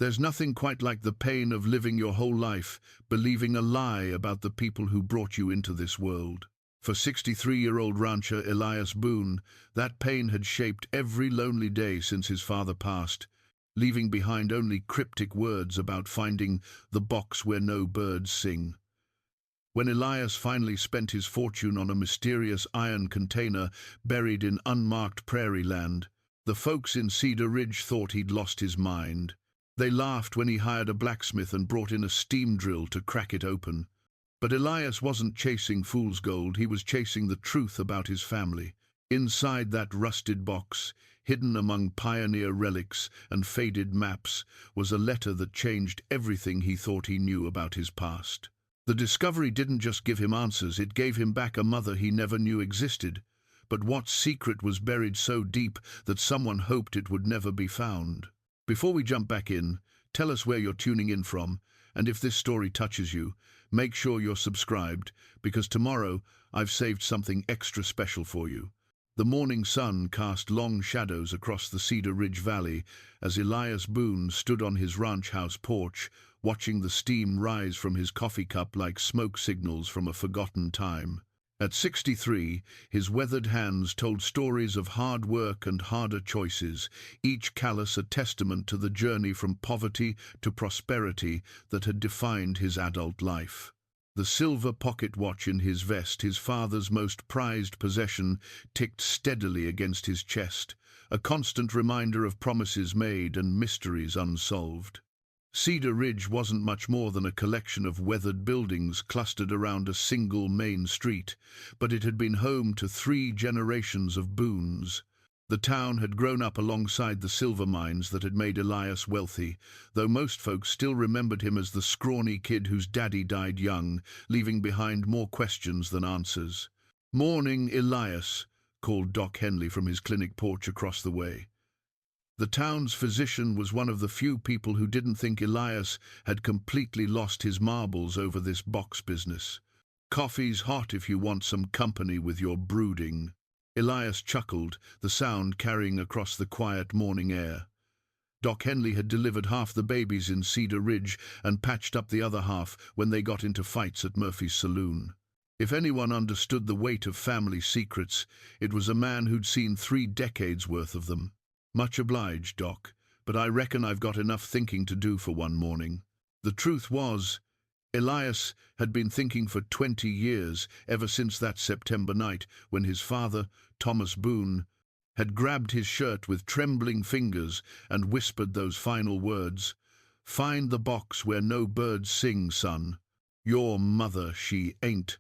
There's nothing quite like the pain of living your whole life believing a lie about the people who brought you into this world. For 63-year-old rancher Elias Boone, that pain had shaped every lonely day since his father passed, leaving behind only cryptic words about finding the box where no birds sing. When Elias finally spent his fortune on a mysterious iron container buried in unmarked prairie land, the folks in Cedar Ridge thought he'd lost his mind. They laughed when he hired a blacksmith and brought in a steam drill to crack it open. But Elias wasn't chasing fool's gold, he was chasing the truth about his family. Inside that rusted box, hidden among pioneer relics and faded maps, was a letter that changed everything he thought he knew about his past. The discovery didn't just give him answers, it gave him back a mother he never knew existed. But what secret was buried so deep that someone hoped it would never be found? Before we jump back in, tell us where you're tuning in from, and if this story touches you, make sure you're subscribed, because tomorrow I've saved something extra special for you. The morning sun cast long shadows across the Cedar Ridge Valley as Elias Boone stood on his ranch house porch, watching the steam rise from his coffee cup like smoke signals from a forgotten time. At 63, his weathered hands told stories of hard work and harder choices, each callous a testament to the journey from poverty to prosperity that had defined his adult life. The silver pocket watch in his vest, his father's most prized possession, ticked steadily against his chest, a constant reminder of promises made and mysteries unsolved. Cedar Ridge wasn't much more than a collection of weathered buildings clustered around a single main street, but it had been home to 3 generations of Boones. The town had grown up alongside the silver mines that had made Elias wealthy, though most folks still remembered him as the scrawny kid whose daddy died young, leaving behind more questions than answers. "Morning, Elias," called Doc Henley from his clinic porch across the way. The town's physician was one of the few people who didn't think Elias had completely lost his marbles over this box business. "Coffee's hot if you want some company with your brooding." Elias chuckled, the sound carrying across the quiet morning air. Doc Henley had delivered half the babies in Cedar Ridge and patched up the other half when they got into fights at Murphy's saloon. If anyone understood the weight of family secrets, it was a man who'd seen 3 decades worth of them. "Much obliged, Doc, but I reckon I've got enough thinking to do for one morning." The truth was, Elias had been thinking for 20 years, ever since that September night when his father, Thomas Boone, had grabbed his shirt with trembling fingers and whispered those final words, "Find the box where no birds sing, son. Your mother, she ain't."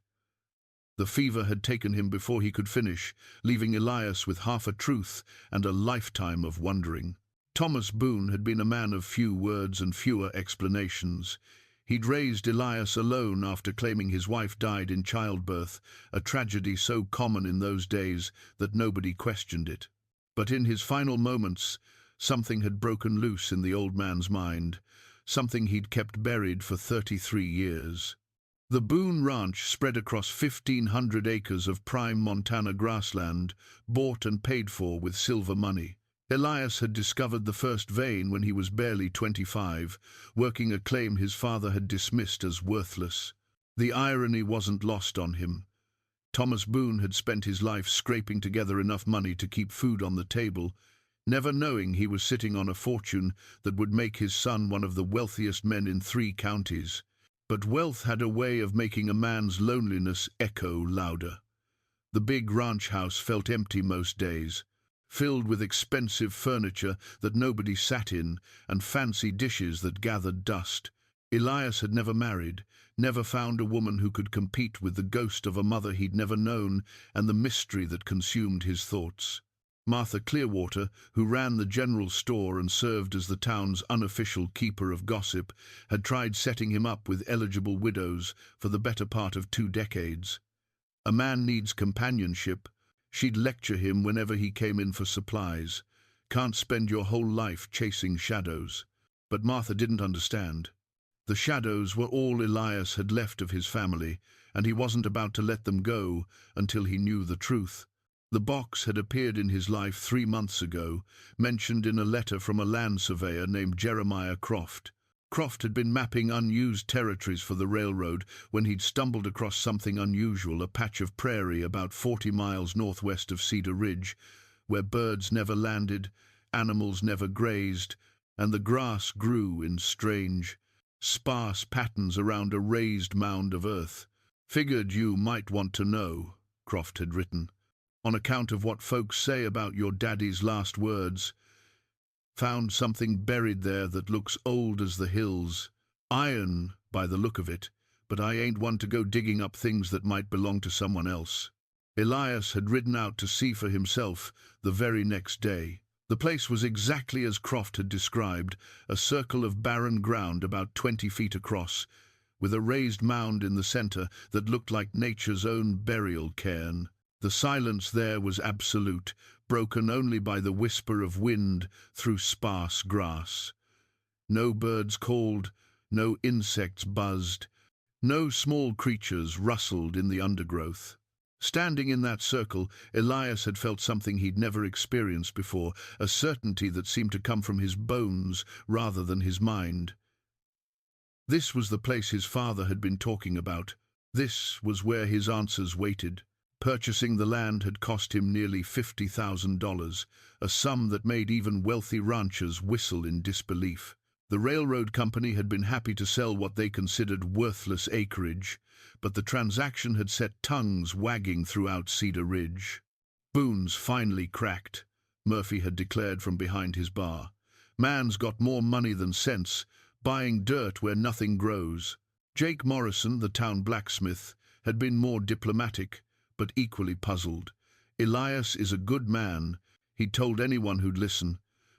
The fever had taken him before he could finish, leaving Elias with half a truth and a lifetime of wondering. Thomas Boone had been a man of few words and fewer explanations. He'd raised Elias alone after claiming his wife died in childbirth, a tragedy so common in those days that nobody questioned it. But in his final moments, something had broken loose in the old man's mind, something he'd kept buried for 33 years. The Boone Ranch spread across 1,500 acres of prime Montana grassland, bought and paid for with silver money. Elias had discovered the first vein when he was barely 25, working a claim his father had dismissed as worthless. The irony wasn't lost on him. Thomas Boone had spent his life scraping together enough money to keep food on the table, never knowing he was sitting on a fortune that would make his son one of the wealthiest men in 3 counties. But wealth had a way of making a man's loneliness echo louder. The big ranch house felt empty most days, filled with expensive furniture that nobody sat in and fancy dishes that gathered dust. Elias had never married, never found a woman who could compete with the ghost of a mother he'd never known and the mystery that consumed his thoughts. Martha Clearwater, who ran the general store and served as the town's unofficial keeper of gossip, had tried setting him up with eligible widows for the better part of 2 decades. A man needs companionship. She'd lecture him whenever he came in for supplies. Can't spend your whole life chasing shadows. But Martha didn't understand. The shadows were all Elias had left of his family, and he wasn't about to let them go until he knew the truth. The box had appeared in his life 3 months ago, mentioned in a letter from a land surveyor named Jeremiah Croft. Croft had been mapping unused territories for the railroad when he'd stumbled across something unusual, a patch of prairie about 40 miles northwest of Cedar Ridge, where birds never landed, animals never grazed, and the grass grew in strange, sparse patterns around a raised mound of earth. "Figured you might want to know," Croft had written, "on account of what folks say about your daddy's last words. Found something buried there that looks old as the hills. Iron, by the look of it, but I ain't one to go digging up things that might belong to someone else." Elias had ridden out to see for himself the very next day. The place was exactly as Croft had described, a circle of barren ground about 20 feet across, with a raised mound in the center that looked like nature's own burial cairn. The silence there was absolute, broken only by the whisper of wind through sparse grass. No birds called, no insects buzzed, no small creatures rustled in the undergrowth. Standing in that circle, Elias had felt something he'd never experienced before, a certainty that seemed to come from his bones rather than his mind. This was the place his father had been talking about. This was where his answers waited. Purchasing the land had cost him nearly $50,000, a sum that made even wealthy ranchers whistle in disbelief. The railroad company had been happy to sell what they considered worthless acreage, but the transaction had set tongues wagging throughout Cedar Ridge. "Boone's finally cracked," Murphy had declared from behind his bar. "Man's got more money than sense, buying dirt where nothing grows." Jake Morrison, the town blacksmith, had been more diplomatic, but equally puzzled. "Elias is a good man," he'd told anyone who'd listen,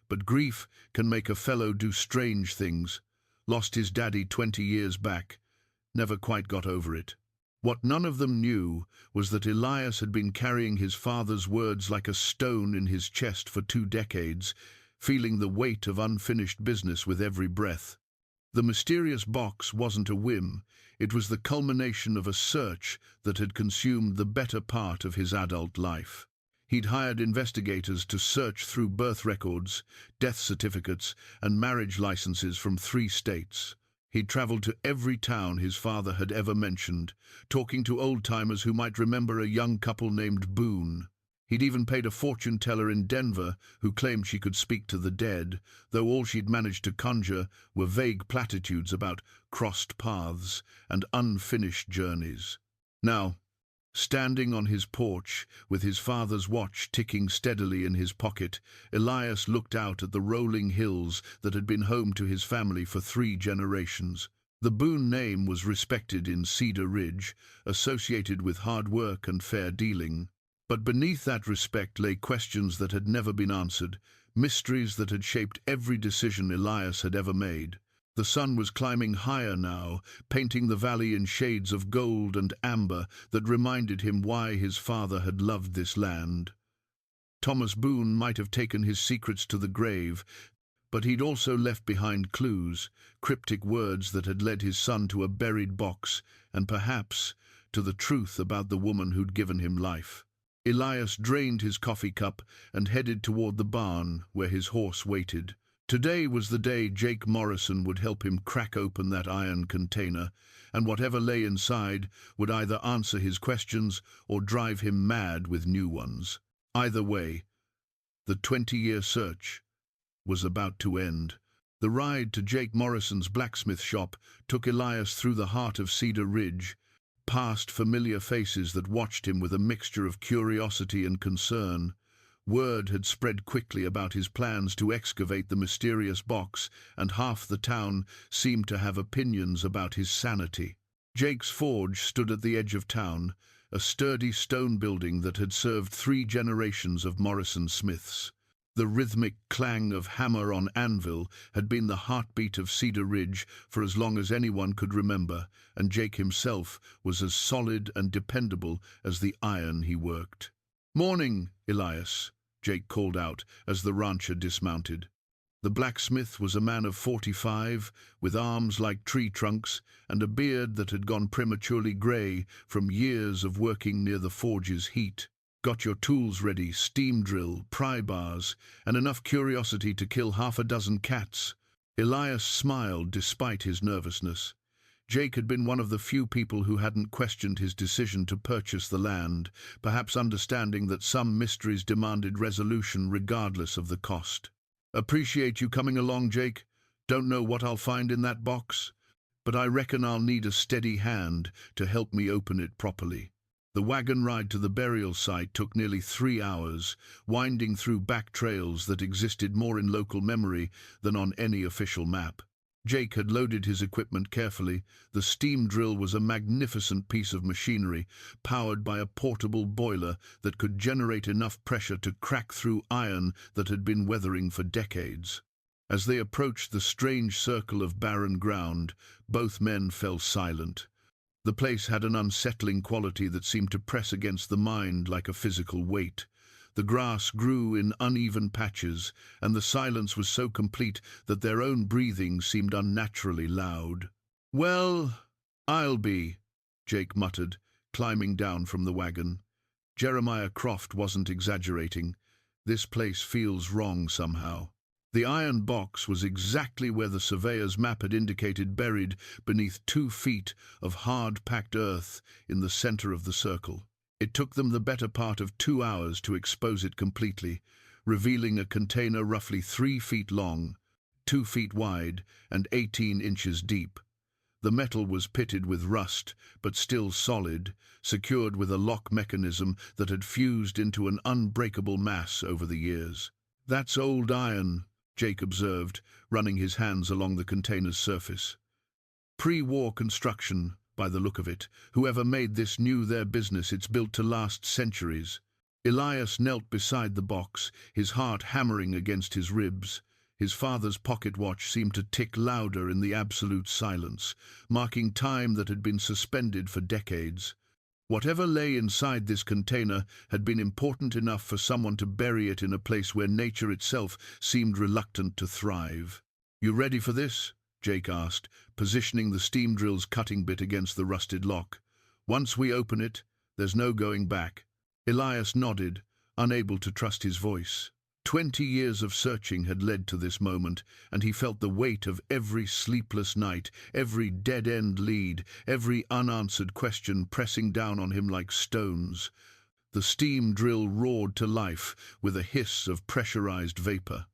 "but grief can make a fellow do strange things. Lost his daddy 20 years back. Never quite got over it." What none of them knew was that Elias had been carrying his father's words like a stone in his chest for 2 decades, feeling the weight of unfinished business with every breath. The mysterious box wasn't a whim. It was the culmination of a search that had consumed the better part of his adult life. He'd hired investigators to search through birth records, death certificates, and marriage licenses from 3 states. He'd traveled to every town his father had ever mentioned, talking to old-timers who might remember a young couple named Boone. He'd even paid a fortune-teller in Denver who claimed she could speak to the dead, though all she'd managed to conjure were vague platitudes about crossed paths and unfinished journeys. Now, standing on his porch, with his father's watch ticking steadily in his pocket, Elias looked out at the rolling hills that had been home to his family for 3 generations. The Boone name was respected in Cedar Ridge, associated with hard work and fair dealing. But beneath that respect lay questions that had never been answered, mysteries that had shaped every decision Elias had ever made. The sun was climbing higher now, painting the valley in shades of gold and amber that reminded him why his father had loved this land. Thomas Boone might have taken his secrets to the grave, but he'd also left behind clues, cryptic words that had led his son to a buried box, and perhaps to the truth about the woman who'd given him life. Elias drained his coffee cup and headed toward the barn where his horse waited. Today was the day Jake Morrison would help him crack open that iron container, and whatever lay inside would either answer his questions or drive him mad with new ones. Either way, the 20-year search was about to end. The ride to Jake Morrison's blacksmith shop took Elias through the heart of Cedar Ridge, past familiar faces that watched him with a mixture of curiosity and concern. Word had spread quickly about his plans to excavate the mysterious box, and half the town seemed to have opinions about his sanity. Jake's forge stood at the edge of town, a sturdy stone building that had served 3 generations of Morrison Smiths. The rhythmic clang of hammer on anvil had been the heartbeat of Cedar Ridge for as long as anyone could remember, and Jake himself was as solid and dependable as the iron he worked. "Morning, Elias," Jake called out as the rancher dismounted. The blacksmith was a man of 45, with arms like tree trunks and a beard that had gone prematurely grey from years of working near the forge's heat. Got your tools ready, steam drill, pry bars, and enough curiosity to kill half a dozen cats. Elias smiled despite his nervousness. Jake had been one of the few people who hadn't questioned his decision to purchase the land, perhaps understanding that some mysteries demanded resolution regardless of the cost. Appreciate you coming along, Jake. Don't know what I'll find in that box, but I reckon I'll need a steady hand to help me open it properly. The wagon ride to the burial site took nearly 3 hours, winding through back trails that existed more in local memory than on any official map. Jake had loaded his equipment carefully. The steam drill was a magnificent piece of machinery, powered by a portable boiler that could generate enough pressure to crack through iron that had been weathering for decades. As they approached the strange circle of barren ground, both men fell silent. The place had an unsettling quality that seemed to press against the mind like a physical weight. The grass grew in uneven patches, and the silence was so complete that their own breathing seemed unnaturally loud. "Well, I'll be," Jake muttered, climbing down from the wagon. Jeremiah Croft wasn't exaggerating. This place feels wrong somehow. The iron box was exactly where the surveyor's map had indicated, buried beneath 2 feet of hard-packed earth in the center of the circle. It took them the better part of 2 hours to expose it completely, revealing a container roughly 3 feet long, 2 feet wide, and 18 inches deep. The metal was pitted with rust, but still solid, secured with a lock mechanism that had fused into an unbreakable mass over the years. "That's old iron," Jake observed, running his hands along the container's surface. "Pre-war construction, by the look of it. Whoever made this knew their business. It's built to last centuries." Elias knelt beside the box, his heart hammering against his ribs. His father's pocket watch seemed to tick louder in the absolute silence, marking time that had been suspended for decades. Whatever lay inside this container had been important enough for someone to bury it in a place where nature itself seemed reluctant to thrive. "You ready for this?" Jake asked, positioning the steam drill's cutting bit against the rusted lock. "Once we open it, there's no going back." Elias nodded, unable to trust his voice. 20 years of searching had led to this moment, and he felt the weight of every sleepless night, every dead-end lead, every unanswered question pressing down on him like stones. The steam drill roared to life with a hiss of pressurized vapor.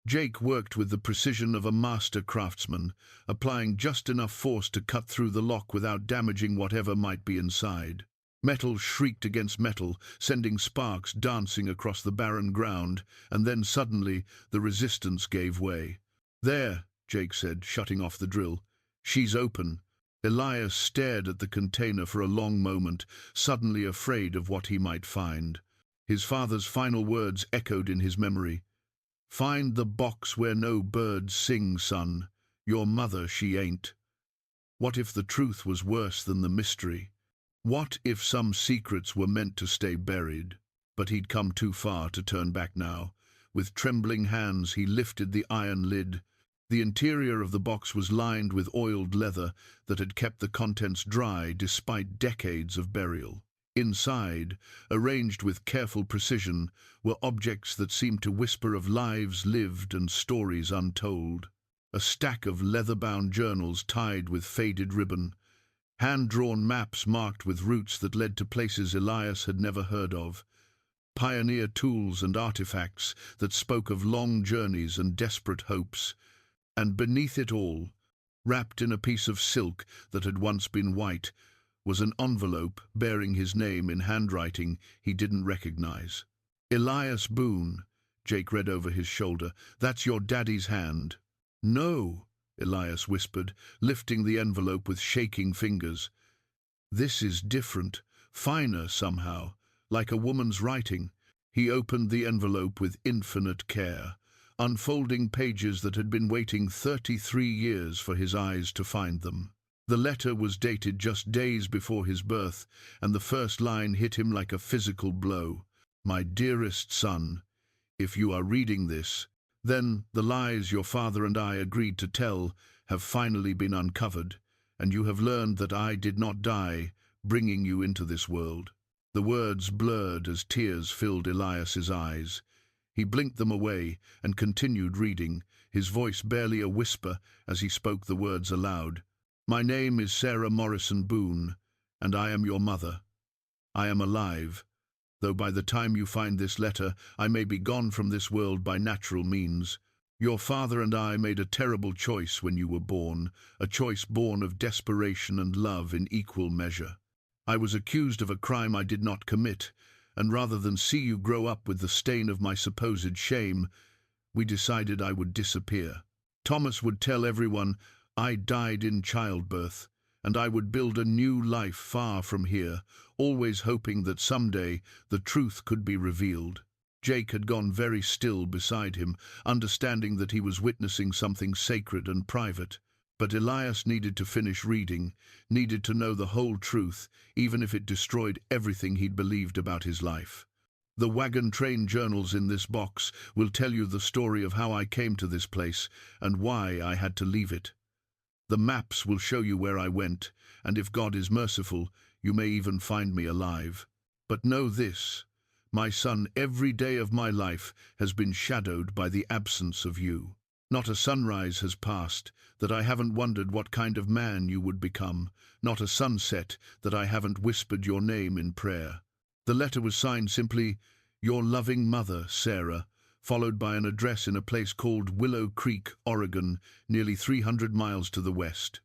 Jake worked with the precision of a master craftsman, applying just enough force to cut through the lock without damaging whatever might be inside. Metal shrieked against metal, sending sparks dancing across the barren ground, and then suddenly the resistance gave way. "There," Jake said, shutting off the drill. "She's open." Elias stared at the container for a long moment, suddenly afraid of what he might find. His father's final words echoed in his memory. "Find the box where no birds sing, son. Your mother, she ain't." What if the truth was worse than the mystery? What if some secrets were meant to stay buried? But he'd come too far to turn back now. With trembling hands, he lifted the iron lid. The interior of the box was lined with oiled leather that had kept the contents dry despite decades of burial. Inside, arranged with careful precision, were objects that seemed to whisper of lives lived and stories untold. A stack of leather-bound journals tied with faded ribbon, hand-drawn maps marked with routes that led to places Elias had never heard of, pioneer tools and artifacts that spoke of long journeys and desperate hopes, and beneath it all, wrapped in a piece of silk that had once been white, was an envelope bearing his name in handwriting he didn't recognize. "Elias Boone," Jake read over his shoulder. "That's your daddy's hand." "No," Elias whispered, lifting the envelope with shaking fingers. "This is different, finer somehow, like a woman's writing." He opened the envelope with infinite care, unfolding pages that had been waiting 33 years for his eyes to find them. The letter was dated just days before his birth, and the first line hit him like a physical blow. "My dearest son, if you are reading this, then the lies your father and I agreed to tell have finally been uncovered, and you have learned that I did not die, bringing you into this world. The words blurred as tears filled Elias's eyes. He blinked them away and continued reading, his voice barely a whisper as he spoke the words aloud. "My name is Sarah Morrison Boone, and I am your mother. I am alive, though by the time you find this letter, I may be gone from this world by natural means. Your father and I made a terrible choice when you were born, a choice born of desperation and love in equal measure. I was accused of a crime I did not commit, and rather than see you grow up with the stain of my supposed shame, we decided I would disappear. Thomas would tell everyone I died in childbirth, and I would build a new life far from here, always hoping that someday the truth could be revealed." Jake had gone very still beside him, understanding that he was witnessing something sacred and private. But Elias needed to finish reading, needed to know the whole truth, even if it destroyed everything he'd believed about his life. "The wagon train journals in this box will tell you the story of how I came to this place and why I had to leave it. The maps will show you where I went, and if God is merciful, you may even find me alive. But know this, my son, every day of my life has been shadowed by the absence of you. Not a sunrise has passed that I haven't wondered what kind of man you would become, not a sunset that I haven't whispered your name in prayer." The letter was signed simply, "Your loving mother, Sarah," followed by an address in a place called Willow Creek, Oregon, nearly 300 miles to the west.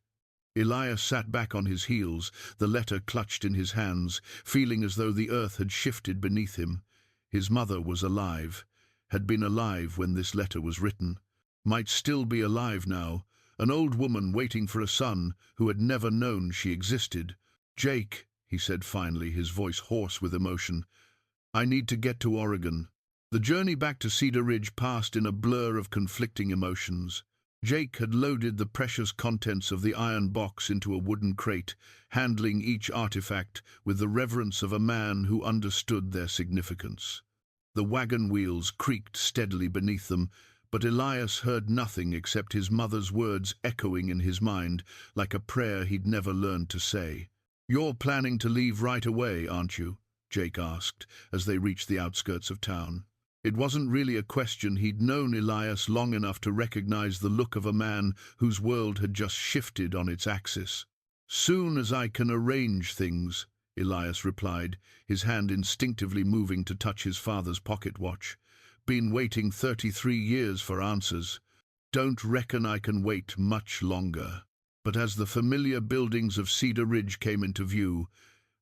Elias sat back on his heels, the letter clutched in his hands, feeling as though the earth had shifted beneath him. His mother was alive, had been alive when this letter was written, might still be alive now, an old woman waiting for a son who had never known she existed. "Jake," he said finally, his voice hoarse with emotion, "I need to get to Oregon." The journey back to Cedar Ridge passed in a blur of conflicting emotions. Jake had loaded the precious contents of the iron box into a wooden crate, handling each artifact with the reverence of a man who understood their significance. The wagon wheels creaked steadily beneath them, but Elias heard nothing except his mother's words echoing in his mind like a prayer he'd never learned to say. "You're planning to leave right away, aren't you?" Jake asked, as they reached the outskirts of town. It wasn't really a question. He'd known Elias long enough to recognize the look of a man whose world had just shifted on its axis. "Soon as I can arrange things," Elias replied, his hand instinctively moving to touch his father's pocket watch. "Been waiting 33 years for answers. Don't reckon I can wait much longer." But as the familiar buildings of Cedar Ridge came into view,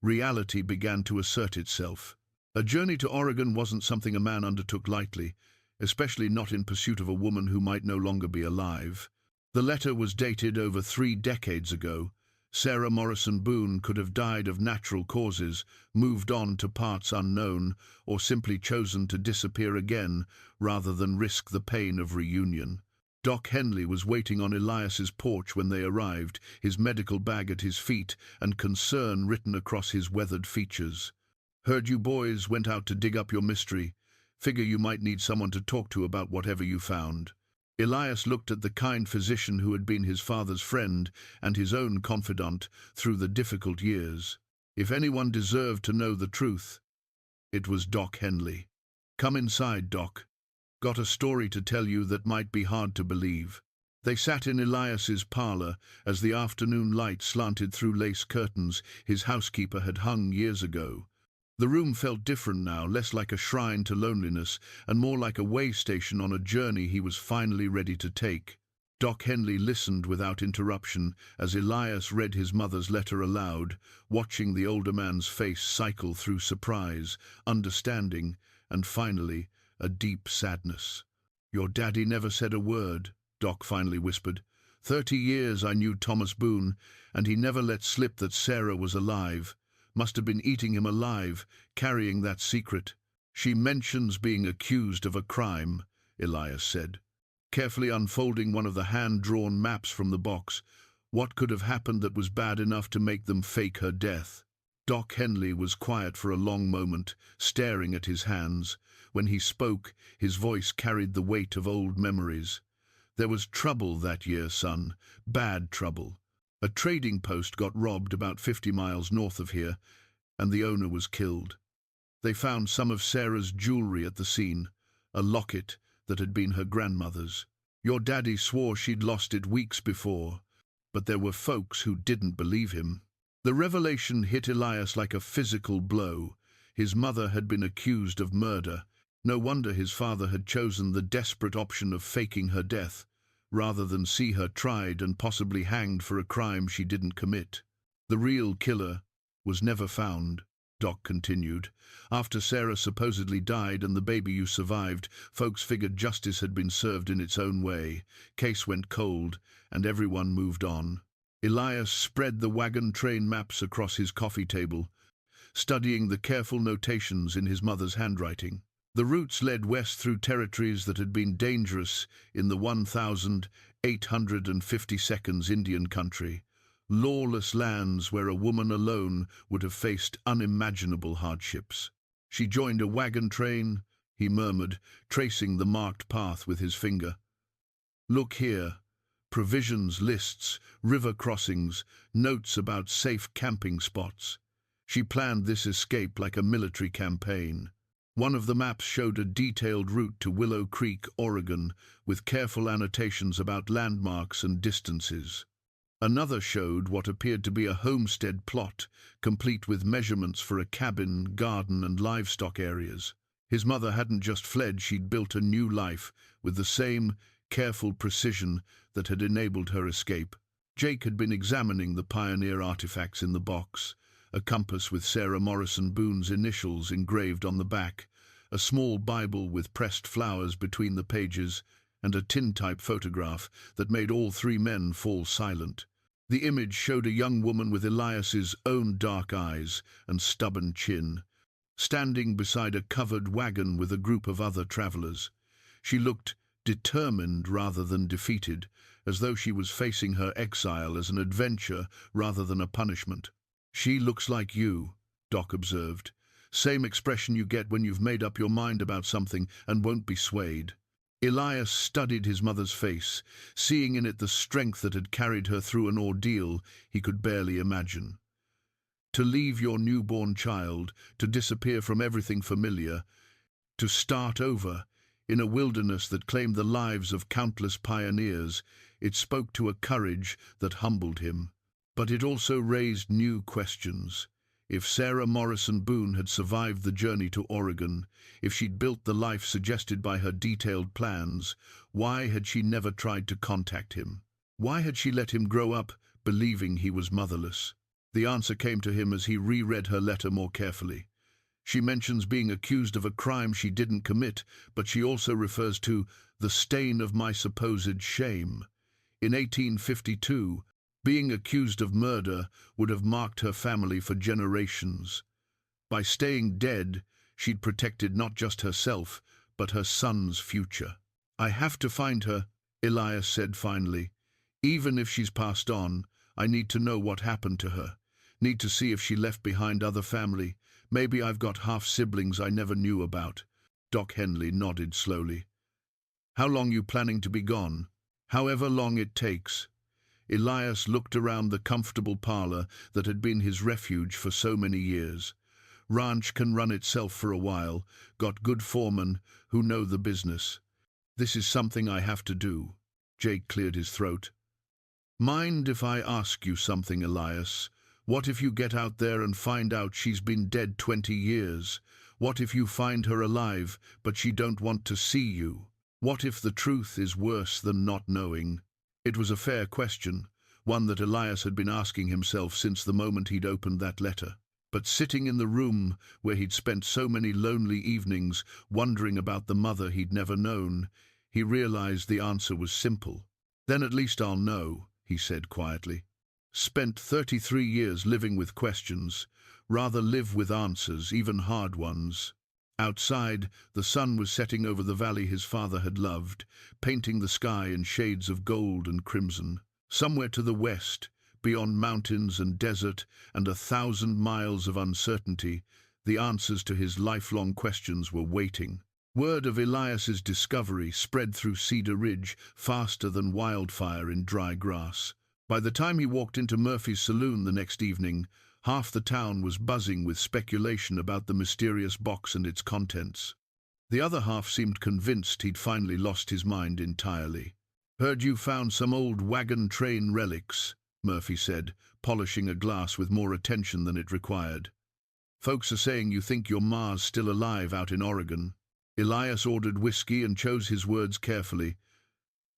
reality began to assert itself. A journey to Oregon wasn't something a man undertook lightly, especially not in pursuit of a woman who might no longer be alive. The letter was dated over 3 decades ago. Sarah Morrison Boone could have died of natural causes, moved on to parts unknown, or simply chosen to disappear again rather than risk the pain of reunion. Doc Henley was waiting on Elias's porch when they arrived, his medical bag at his feet and concern written across his weathered features. "Heard you boys went out to dig up your mystery. Figure you might need someone to talk to about whatever you found." Elias looked at the kind physician who had been his father's friend and his own confidant through the difficult years. If anyone deserved to know the truth, it was Doc Henley. "Come inside, Doc. Got a story to tell you that might be hard to believe." They sat in Elias's parlor as the afternoon light slanted through lace curtains his housekeeper had hung years ago. The room felt different now, less like a shrine to loneliness and more like a way station on a journey he was finally ready to take. Doc Henley listened without interruption as Elias read his mother's letter aloud, watching the older man's face cycle through surprise, understanding, and finally, a deep sadness. "Your daddy never said a word," Doc finally whispered. 30 years I knew Thomas Boone, and he never let slip that Sarah was alive. Must have been eating him alive, carrying that secret." "She mentions being accused of a crime," Elias said, carefully unfolding one of the hand-drawn maps from the box. "What could have happened that was bad enough to make them fake her death?" Doc Henley was quiet for a long moment, staring at his hands. When he spoke, his voice carried the weight of old memories. "There was trouble that year, son. Bad trouble. A trading post got robbed about 50 miles north of here. and the owner was killed. They found some of Sarah's jewelry at the scene, a locket that had been her grandmother's. Your daddy swore she'd lost it weeks before, but there were folks who didn't believe him. The revelation hit Elias like a physical blow. His mother had been accused of murder. No wonder his father had chosen the desperate option of faking her death, rather than see her tried and possibly hanged for a crime she didn't commit. The real killer was never found, Doc continued. After Sarah supposedly died and the baby you survived, folks figured justice had been served in its own way. Case went cold, and everyone moved on. Elias spread the wagon train maps across his coffee table, studying the careful notations in his mother's handwriting. The routes led west through territories that had been dangerous in the 1,852nd Indian country, lawless lands where a woman alone would have faced unimaginable hardships. She joined a wagon train, he murmured, tracing the marked path with his finger. Look here. Provisions lists, river crossings, notes about safe camping spots. She planned this escape like a military campaign. One of the maps showed a detailed route to Willow Creek, Oregon, with careful annotations about landmarks and distances. Another showed what appeared to be a homestead plot, complete with measurements for a cabin, garden, and livestock areas. His mother hadn't just fled, she'd built a new life, with the same careful precision that had enabled her escape. Jake had been examining the pioneer artifacts in the box, a compass with Sarah Morrison Boone's initials engraved on the back, a small Bible with pressed flowers between the pages, and a tintype photograph that made all three men fall silent. The image showed a young woman with Elias's own dark eyes and stubborn chin, standing beside a covered wagon with a group of other travelers. She looked determined rather than defeated, as though she was facing her exile as an adventure rather than a punishment. She looks like you, Doc observed. Same expression you get when you've made up your mind about something and won't be swayed. Elias studied his mother's face, seeing in it the strength that had carried her through an ordeal he could barely imagine. To leave your newborn child, to disappear from everything familiar, to start over, in a wilderness that claimed the lives of countless pioneers, it spoke to a courage that humbled him. But it also raised new questions. If Sarah Morrison Boone had survived the journey to Oregon, if she'd built the life suggested by her detailed plans, why had she never tried to contact him? Why had she let him grow up believing he was motherless? The answer came to him as he reread her letter more carefully. She mentions being accused of a crime she didn't commit, but she also refers to the stain of my supposed shame. In 1852, being accused of murder would have marked her family for generations. By staying dead, she'd protected not just herself, but her son's future. I have to find her, Elias said finally. Even if she's passed on, I need to know what happened to her. Need to see if she left behind other family. Maybe I've got half-siblings I never knew about. Doc Henley nodded slowly. How long you planning to be gone? However long it takes. Elias looked around the comfortable parlor that had been his refuge for so many years. Ranch can run itself for a while, got good foremen who know the business. This is something I have to do. Jake cleared his throat. Mind if I ask you something, Elias? What if you get out there and find out she's been dead 20 years? What if you find her alive, but she don't want to see you? What if the truth is worse than not knowing? It was a fair question, one that Elias had been asking himself since the moment he'd opened that letter. But sitting in the room where he'd spent so many lonely evenings wondering about the mother he'd never known, he realized the answer was simple. Then at least I'll know, he said quietly. Spent 33 years living with questions, rather live with answers, even hard ones. Outside, the sun was setting over the valley his father had loved, painting the sky in shades of gold and crimson. Somewhere to the west, beyond mountains and desert and 1,000 miles of uncertainty, the answers to his lifelong questions were waiting. Word of Elias's discovery spread through Cedar Ridge faster than wildfire in dry grass. By the time he walked into Murphy's saloon the next evening, Half the town was buzzing with speculation about the mysterious box and its contents. The other half seemed convinced he'd finally lost his mind entirely. "Heard you found some old wagon train relics," Murphy said, polishing a glass with more attention than it required. "Folks are saying you think your ma's still alive out in Oregon." Elias ordered whiskey and chose his words carefully.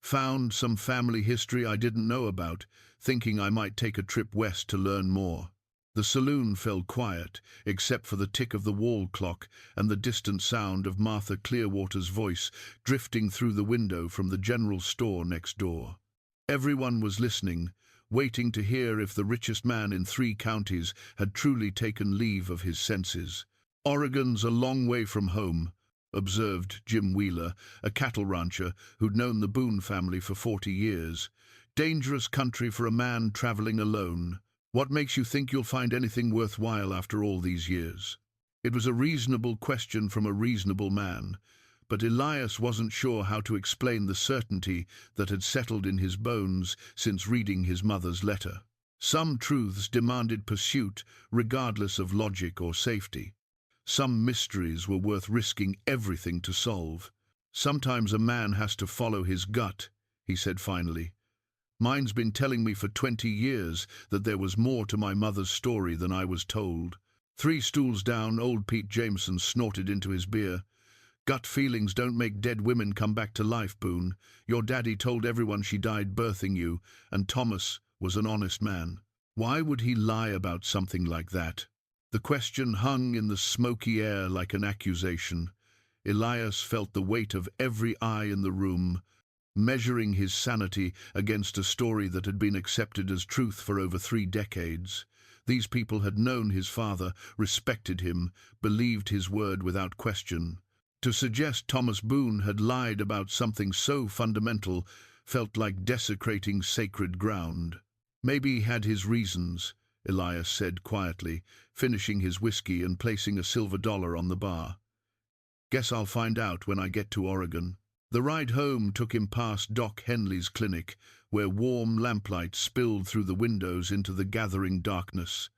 "Found some family history I didn't know about, thinking I might take a trip west to learn more." The saloon fell quiet, except for the tick of the wall clock and the distant sound of Martha Clearwater's voice drifting through the window from the general store next door. Everyone was listening, waiting to hear if the richest man in 3 counties had truly taken leave of his senses. "Oregon's a long way from home," observed Jim Wheeler, a cattle rancher who'd known the Boone family for 40 years. "Dangerous country for a man traveling alone. What makes you think you'll find anything worthwhile after all these years?" It was a reasonable question from a reasonable man, but Elias wasn't sure how to explain the certainty that had settled in his bones since reading his mother's letter. Some truths demanded pursuit, regardless of logic or safety. Some mysteries were worth risking everything to solve. "Sometimes a man has to follow his gut," he said finally. "Mine's been telling me for 20 years that there was more to my mother's story than I was told." 3 stools down, old Pete Jameson snorted into his beer. "Gut feelings don't make dead women come back to life, Boone. Your daddy told everyone she died birthing you, and Thomas was an honest man. Why would he lie about something like that?" The question hung in the smoky air like an accusation. Elias felt the weight of every eye in the room, measuring his sanity against a story that had been accepted as truth for over 3 decades. These people had known his father, respected him, believed his word without question. To suggest Thomas Boone had lied about something so fundamental felt like desecrating sacred ground. "Maybe he had his reasons," Elias said quietly, finishing his whiskey and placing a silver dollar on the bar. "Guess I'll find out when I get to Oregon." The ride home took him past Doc Henley's clinic, where warm lamplight spilled through the windows into the gathering darkness.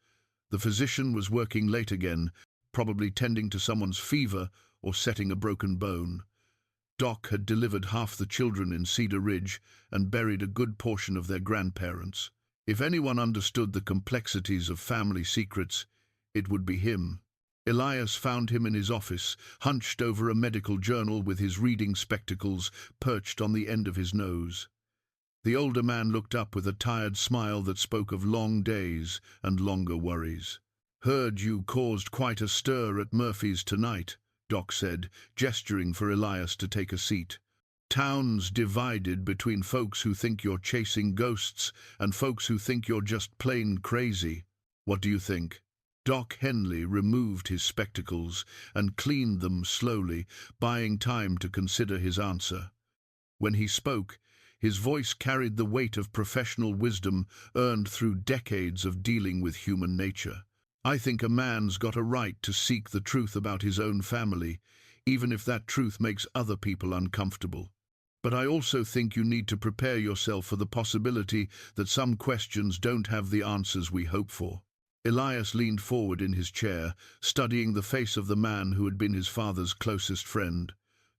The physician was working late again, probably tending to someone's fever or setting a broken bone. Doc had delivered half the children in Cedar Ridge and buried a good portion of their grandparents. If anyone understood the complexities of family secrets, it would be him. Elias found him in his office, hunched over a medical journal with his reading spectacles perched on the end of his nose. The older man looked up with a tired smile that spoke of long days and longer worries. "Heard you caused quite a stir at Murphy's tonight," Doc said, gesturing for Elias to take a seat. "Town's divided between folks who think you're chasing ghosts and folks who think you're just plain crazy. What do you think?" Doc Henley removed his spectacles and cleaned them slowly, buying time to consider his answer. When he spoke, his voice carried the weight of professional wisdom earned through decades of dealing with human nature. "I think a man's got a right to seek the truth about his own family, even if that truth makes other people uncomfortable. But I also think you need to prepare yourself for the possibility that some questions don't have the answers we hope for." Elias leaned forward in his chair, studying the face of the man who had been his father's closest friend.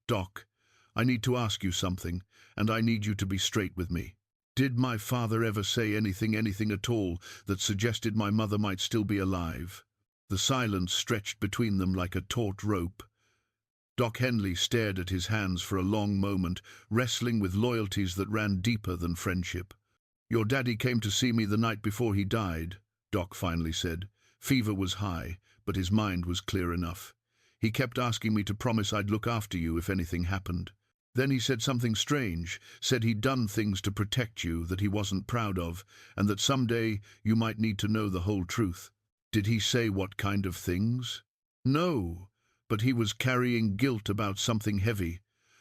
"Doc, I need to ask you something, and I need you to be straight with me. Did my father ever say anything at all, that suggested my mother might still be alive?" The silence stretched between them like a taut rope. Doc Henley stared at his hands for a long moment, wrestling with loyalties that ran deeper than friendship. "Your daddy came to see me the night before he died," Doc finally said. "Fever was high, but his mind was clear enough. He kept asking me to promise I'd look after you if anything happened. Then he said something strange, said he'd done things to protect you that he wasn't proud of, and that someday you might need to know the whole truth." "Did he say what kind of things?" "No, but he was carrying guilt about something heavy.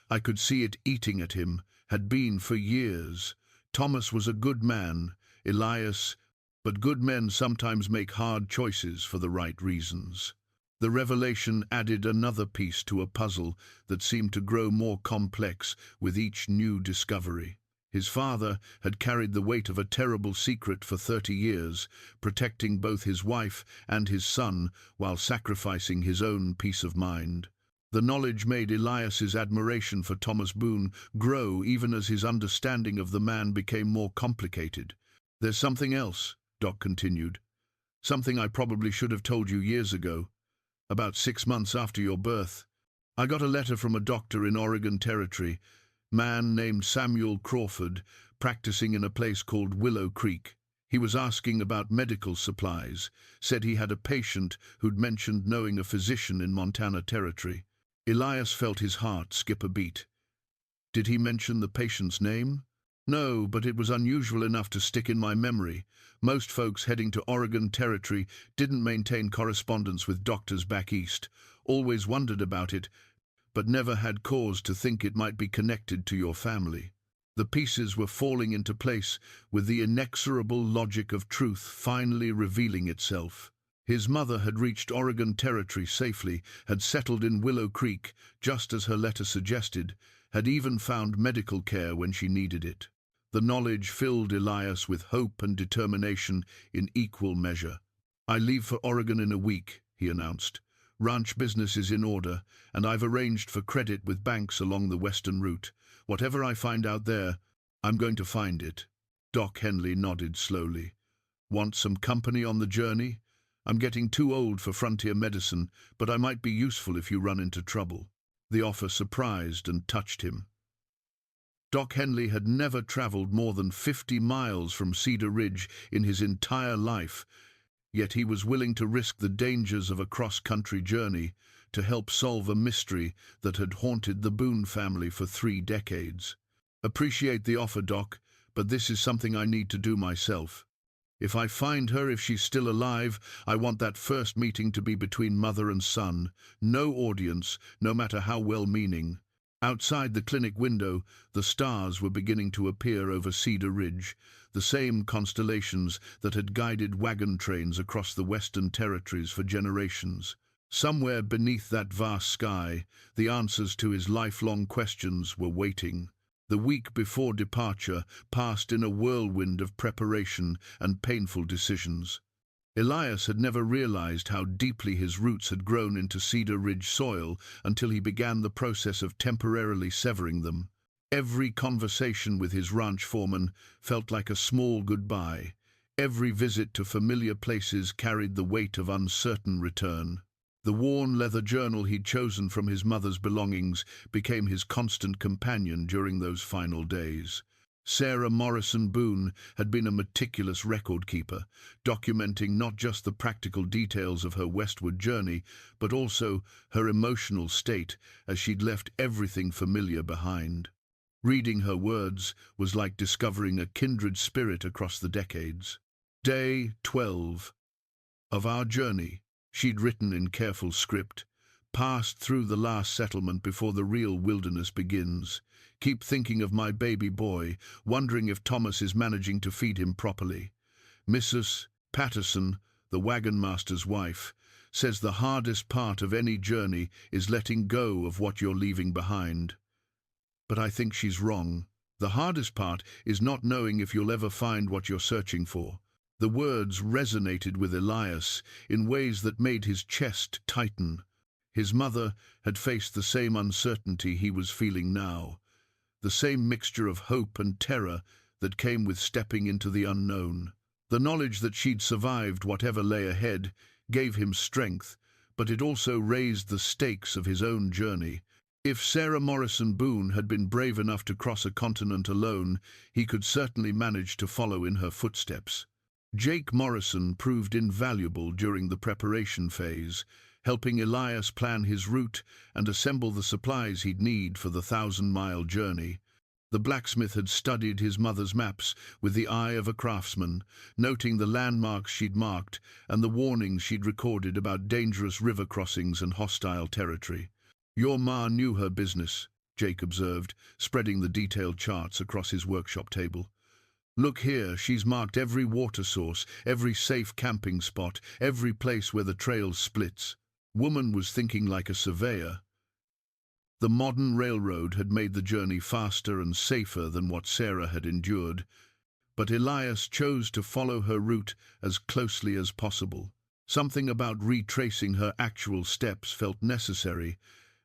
I could see it eating at him, had been for years. Thomas was a good man, Elias, but good men sometimes make hard choices for the right reasons." The revelation added another piece to a puzzle that seemed to grow more complex with each new discovery. His father had carried the weight of a terrible secret for 30 years, protecting both his wife and his son while sacrificing his own peace of mind. The knowledge made Elias's admiration for Thomas Boone grow even as his understanding of the man became more complicated. "There's something else," Doc continued. "Something I probably should have told you years ago. About 6 months after your birth, I got a letter from a doctor in Oregon Territory, man named Samuel Crawford, practicing in a place called Willow Creek. He was asking about medical supplies, said he had a patient who'd mentioned knowing a physician in Montana Territory." Elias felt his heart skip a beat. Did he mention the patient's name? No, but it was unusual enough to stick in my memory. Most folks heading to Oregon Territory didn't maintain correspondence with doctors back east, always wondered about it, but never had cause to think it might be connected to your family. The pieces were falling into place, with the inexorable logic of truth finally revealing itself. His mother had reached Oregon Territory safely, had settled in Willow Creek, just as her letter suggested, had even found medical care when she needed it. The knowledge filled Elias with hope and determination in equal measure. "I leave for Oregon in a week," he announced. "Ranch business is in order, and I've arranged for credit with banks along the western route. Whatever I find out there, I'm going to find it." Doc Henley nodded slowly. "Want some company on the journey? I'm getting too old for frontier medicine, but I might be useful if you run into trouble." The offer surprised and touched him. Doc Henley had never traveled more than 50 miles from Cedar Ridge in his entire life, yet he was willing to risk the dangers of a cross-country journey to help solve a mystery that had haunted the Boone family for 3 decades. "Appreciate the offer, Doc, but this is something I need to do myself. If I find her, if she's still alive, I want that first meeting to be between mother and son. No audience, no matter how well-meaning." Outside the clinic window, the stars were beginning to appear over Cedar Ridge, the same constellations that had guided wagon trains across the Western Territories for generations. Somewhere beneath that vast sky, the answers to his lifelong questions were waiting. The week before departure passed in a whirlwind of preparation and painful decisions. Elias had never realized how deeply his roots had grown into Cedar Ridge soil until he began the process of temporarily severing them. Every conversation with his ranch foreman felt like a small goodbye. Every visit to familiar places carried the weight of uncertain return. The worn leather journal he'd chosen from his mother's belongings became his constant companion during those final days. Sarah Morrison Boone had been a meticulous record keeper, documenting not just the practical details of her westward journey, but also her emotional state as she'd left everything familiar behind. Reading her words was like discovering a kindred spirit across the decades. "Day 12 of our journey," she'd written in careful script, "passed through the last settlement before the real wilderness begins. Keep thinking of my baby boy, wondering if Thomas is managing to feed him properly. Mrs. Patterson, the wagon master's wife, says the hardest part of any journey is letting go of what you're leaving behind. But I think she's wrong. The hardest part is not knowing if you'll ever find what you're searching for." The words resonated with Elias in ways that made his chest tighten. His mother had faced the same uncertainty he was feeling now, the same mixture of hope and terror that came with stepping into the unknown. The knowledge that she'd survived whatever lay ahead gave him strength, but it also raised the stakes of his own journey. If Sarah Morrison Boone had been brave enough to cross a continent alone, he could certainly manage to follow in her footsteps. Jake Morrison proved invaluable during the preparation phase, helping Elias plan his route and assemble the supplies he'd need for the 1,000-mile journey. The blacksmith had studied his mother's maps with the eye of a craftsman, noting the landmarks she'd marked and the warnings she'd recorded about dangerous river crossings and hostile territory. "Your ma knew her business," Jake observed, spreading the detailed charts across his workshop table. "Look here, she's marked every water source, every safe camping spot, every place where the trail splits." Woman was thinking like a surveyor. The modern railroad had made the journey faster and safer than what Sarah had endured, but Elias chose to follow her route as closely as possible. Something about retracing her actual steps felt necessary,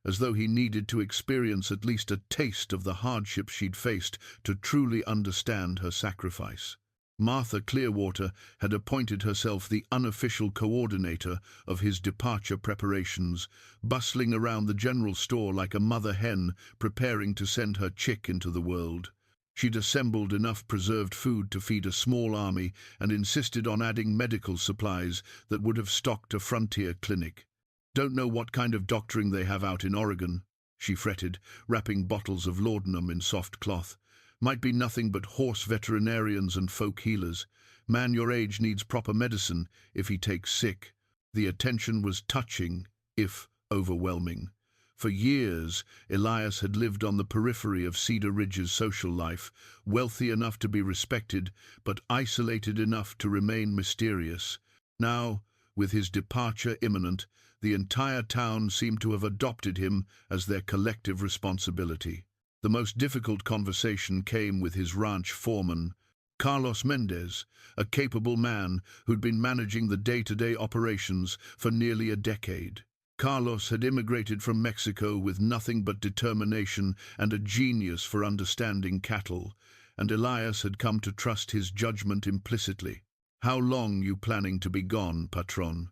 as though he needed to experience at least a taste of the hardship she'd faced to truly understand her sacrifice. Martha Clearwater had appointed herself the unofficial coordinator of his departure preparations, bustling around the general store like a mother hen preparing to send her chick into the world. She'd assembled enough preserved food to feed a small army and insisted on adding medical supplies that would have stocked a frontier clinic. "Don't know what kind of doctoring they have out in Oregon," she fretted, wrapping bottles of laudanum in soft cloth. "Might be nothing but horse veterinarians and folk healers. Man your age needs proper medicine if he takes sick." The attention was touching, if overwhelming. For years, Elias had lived on the periphery of Cedar Ridge's social life, wealthy enough to be respected, but isolated enough to remain mysterious. Now, with his departure imminent, the entire town seemed to have adopted him as their collective responsibility. The most difficult conversation came with his ranch foreman, Carlos Mendez, a capable man who'd been managing the day-to-day operations for nearly a decade. Carlos had immigrated from Mexico with nothing but determination and a genius for understanding cattle, and Elias had come to trust his judgment implicitly. "How long you planning to be gone, patron?"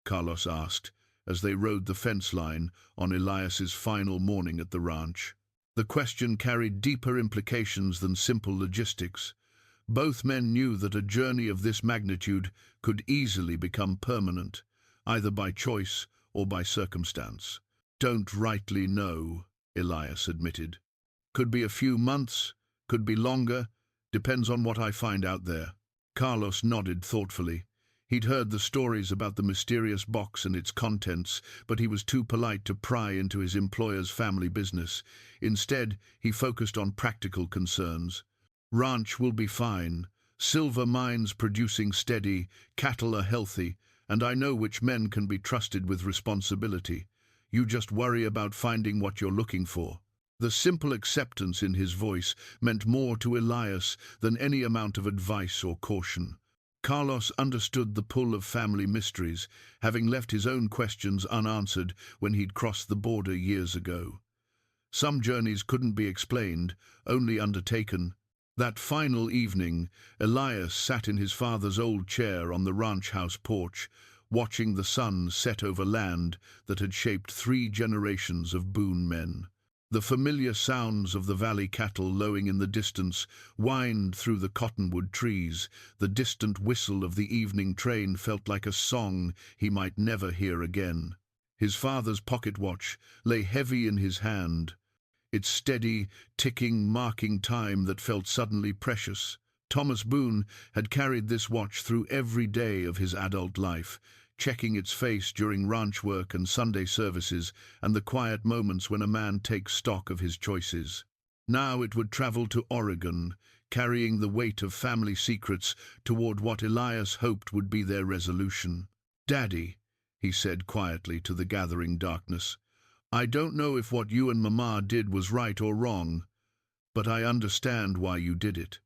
Carlos asked, as they rode the fence line on Elias's final morning at the ranch. The question carried deeper implications than simple logistics. Both men knew that a journey of this magnitude could easily become permanent, either by choice or by circumstance. "Don't rightly know," Elias admitted. "Could be a few months, could be longer, depends on what I find out there." Carlos nodded thoughtfully. He'd heard the stories about the mysterious box and its contents, but he was too polite to pry into his employer's family business. Instead, he focused on practical concerns. "Ranch will be fine. Silver mines producing steady, cattle are healthy, and I know which men can be trusted with responsibility. You just worry about finding what you're looking for." The simple acceptance in his voice meant more to Elias than any amount of advice or caution. Carlos understood the pull of family mysteries, having left his own questions unanswered when he'd crossed the border years ago. Some journeys couldn't be explained, only undertaken. That final evening, Elias sat in his father's old chair on the ranch house porch, watching the sun set over land that had shaped 3 generations of Boone men. The familiar sounds of the valley cattle lowing in the distance whined through the cottonwood trees. The distant whistle of the evening train felt like a song he might never hear again. His father's pocket watch lay heavy in his hand, its steady, ticking, marking time that felt suddenly precious. Thomas Boone had carried this watch through every day of his adult life, checking its face during ranch work and Sunday services and the quiet moments when a man takes stock of his choices. Now it would travel to Oregon, carrying the weight of family secrets toward what Elias hoped would be their resolution. "Daddy," he said quietly to the gathering darkness, "I don't know if what you and Mama did was right or wrong, but I understand why you did it,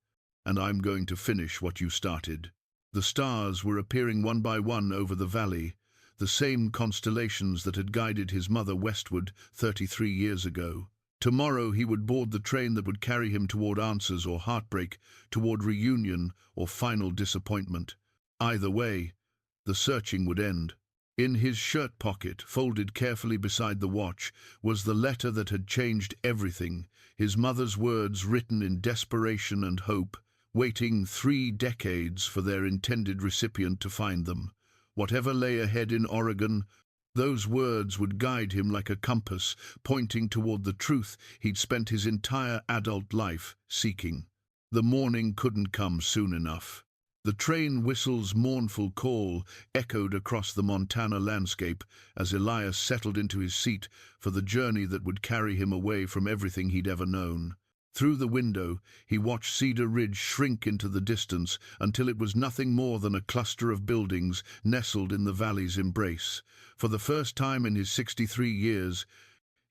and I'm going to finish what you started." The stars were appearing one by one over the valley, the same constellations that had guided his mother westward 33 years ago. Tomorrow he would board the train that would carry him toward answers or heartbreak, toward reunion or final disappointment. Either way, the searching would end. In his shirt pocket, folded carefully beside the watch, was the letter that had changed everything, his mother's words written in desperation and hope, waiting 3 decades for their intended recipient to find them. Whatever lay ahead in Oregon, those words would guide him like a compass, pointing toward the truth he'd spent his entire adult life seeking. The morning couldn't come soon enough. The train whistle's mournful call echoed across the Montana landscape as Elias settled into his seat for the journey that would carry him away from everything he'd ever known. Through the window, he watched Cedar Ridge shrink into the distance until it was nothing more than a cluster of buildings nestled in the valley's embrace. For the first time in his 63 years,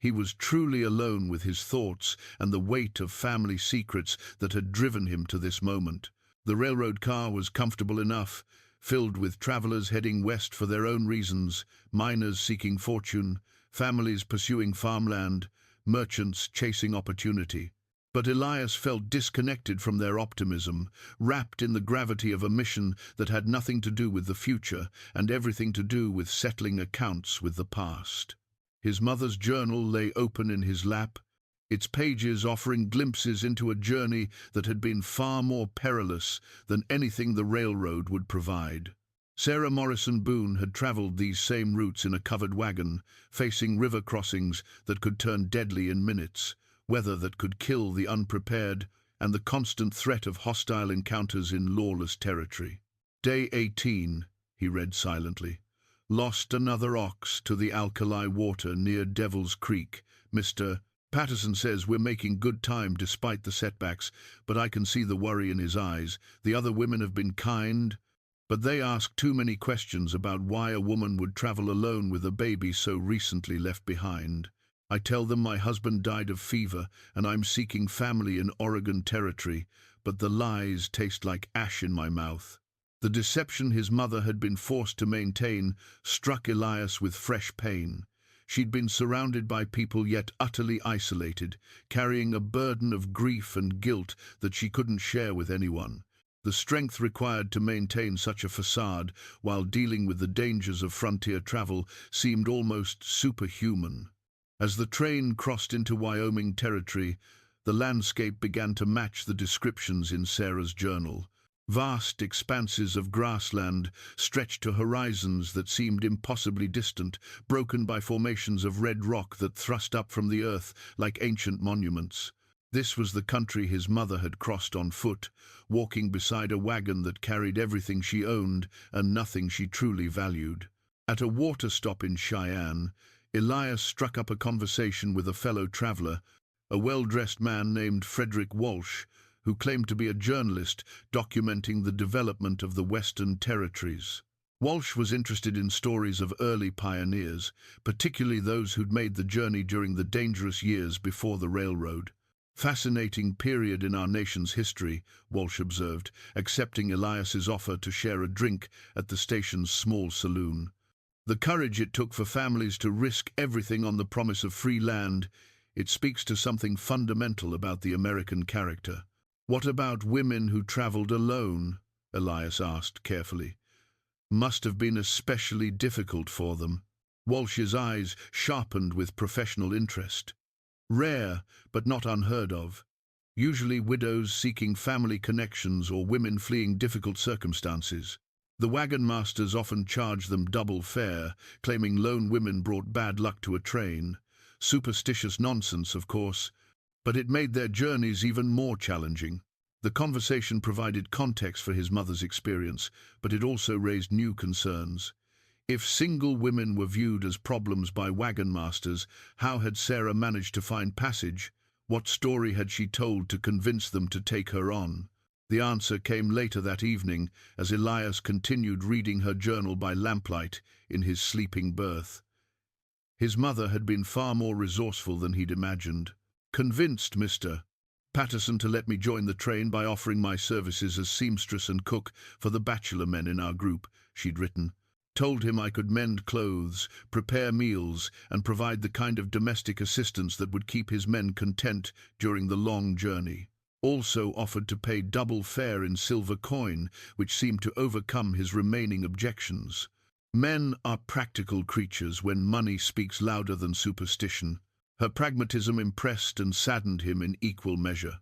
He was truly alone with his thoughts and the weight of family secrets that had driven him to this moment. The railroad car was comfortable enough, filled with travelers heading west for their own reasons, miners seeking fortune, families pursuing farmland, merchants chasing opportunity. But Elias felt disconnected from their optimism, wrapped in the gravity of a mission that had nothing to do with the future and everything to do with settling accounts with the past. His mother's journal lay open in his lap, its pages offering glimpses into a journey that had been far more perilous than anything the railroad would provide. Sarah Morrison Boone had traveled these same routes in a covered wagon, facing river crossings that could turn deadly in minutes, weather that could kill the unprepared, and the constant threat of hostile encounters in lawless territory. Day 18, he read silently. Lost another ox to the alkali water near Devil's Creek. Mr. Patterson says we're making good time despite the setbacks, but I can see the worry in his eyes. The other women have been kind, but they ask too many questions about why a woman would travel alone with a baby so recently left behind. I tell them my husband died of fever and I'm seeking family in Oregon Territory, but the lies taste like ash in my mouth. The deception his mother had been forced to maintain struck Elias with fresh pain. She'd been surrounded by people yet utterly isolated, carrying a burden of grief and guilt that she couldn't share with anyone. The strength required to maintain such a facade while dealing with the dangers of frontier travel seemed almost superhuman. As the train crossed into Wyoming territory, the landscape began to match the descriptions in Sarah's journal. Vast expanses of grassland stretched to horizons that seemed impossibly distant, broken by formations of red rock that thrust up from the earth like ancient monuments. This was the country his mother had crossed on foot, walking beside a wagon that carried everything she owned and nothing she truly valued. At a water stop in Cheyenne, Elias struck up a conversation with a fellow traveler, a well-dressed man named Frederick Walsh, who claimed to be a journalist documenting the development of the Western Territories. Walsh was interested in stories of early pioneers, particularly those who'd made the journey during the dangerous years before the railroad. Fascinating period in our nation's history, Walsh observed, accepting Elias's offer to share a drink at the station's small saloon. The courage it took for families to risk everything on the promise of free land, it speaks to something fundamental about the American character. What about women who traveled alone? Elias asked carefully. Must have been especially difficult for them. Walsh's eyes sharpened with professional interest. Rare, but not unheard of. Usually widows seeking family connections or women fleeing difficult circumstances. The wagon masters often charged them double fare, claiming lone women brought bad luck to a train. Superstitious nonsense, of course, but it made their journeys even more challenging. The conversation provided context for his mother's experience, but it also raised new concerns. If single women were viewed as problems by wagon masters, how had Sarah managed to find passage? What story had she told to convince them to take her on? The answer came later that evening, as Elias continued reading her journal by lamplight in his sleeping berth. His mother had been far more resourceful than he'd imagined. Convinced Mr. Patterson to let me join the train by offering my services as seamstress and cook for the bachelor men in our group, she'd written. Told him I could mend clothes, prepare meals, and provide the kind of domestic assistance that would keep his men content during the long journey. Also offered to pay double fare in silver coin, which seemed to overcome his remaining objections. Men are practical creatures when money speaks louder than superstition. Her pragmatism impressed and saddened him in equal measure.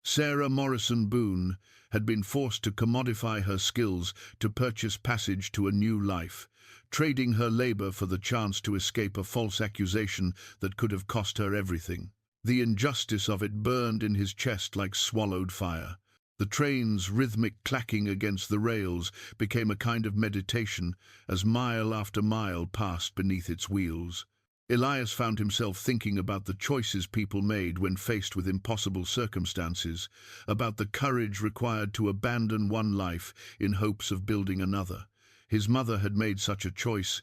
Sarah Morrison Boone had been forced to commodify her skills to purchase passage to a new life, trading her labor for the chance to escape a false accusation that could have cost her everything. The injustice of it burned in his chest like swallowed fire. The train's rhythmic clacking against the rails became a kind of meditation as mile after mile passed beneath its wheels. Elias found himself thinking about the choices people made when faced with impossible circumstances, about the courage required to abandon one life in hopes of building another. His mother had made such a choice.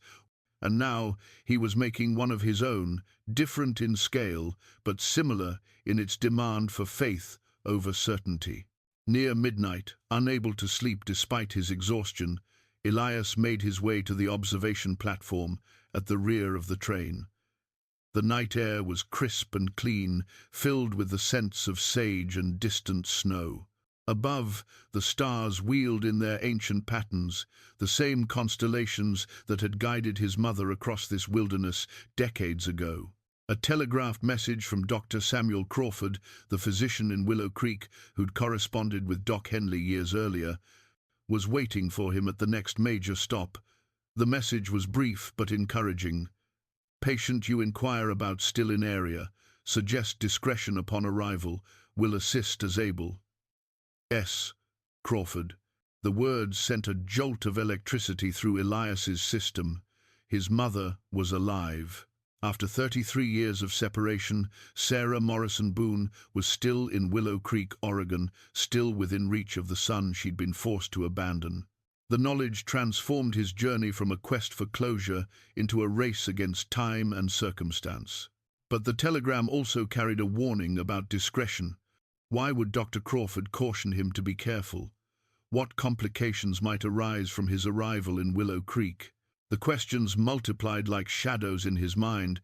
And now he was making one of his own, different in scale, but similar in its demand for faith over certainty. Near midnight, unable to sleep despite his exhaustion, Elias made his way to the observation platform at the rear of the train. The night air was crisp and clean, filled with the scents of sage and distant snow. Above, the stars wheeled in their ancient patterns, the same constellations that had guided his mother across this wilderness decades ago. A telegraphed message from Dr. Samuel Crawford, the physician in Willow Creek who'd corresponded with Doc Henley years earlier, was waiting for him at the next major stop. The message was brief but encouraging. Patient you inquire about still in area. Suggest discretion upon arrival. Will assist as able. S. Crawford. The words sent a jolt of electricity through Elias's system. His mother was alive. After 33 years of separation, Sarah Morrison Boone was still in Willow Creek, Oregon, still within reach of the son she'd been forced to abandon. The knowledge transformed his journey from a quest for closure into a race against time and circumstance. But the telegram also carried a warning about discretion. Why would Dr. Crawford caution him to be careful? What complications might arise from his arrival in Willow Creek? The questions multiplied like shadows in his mind,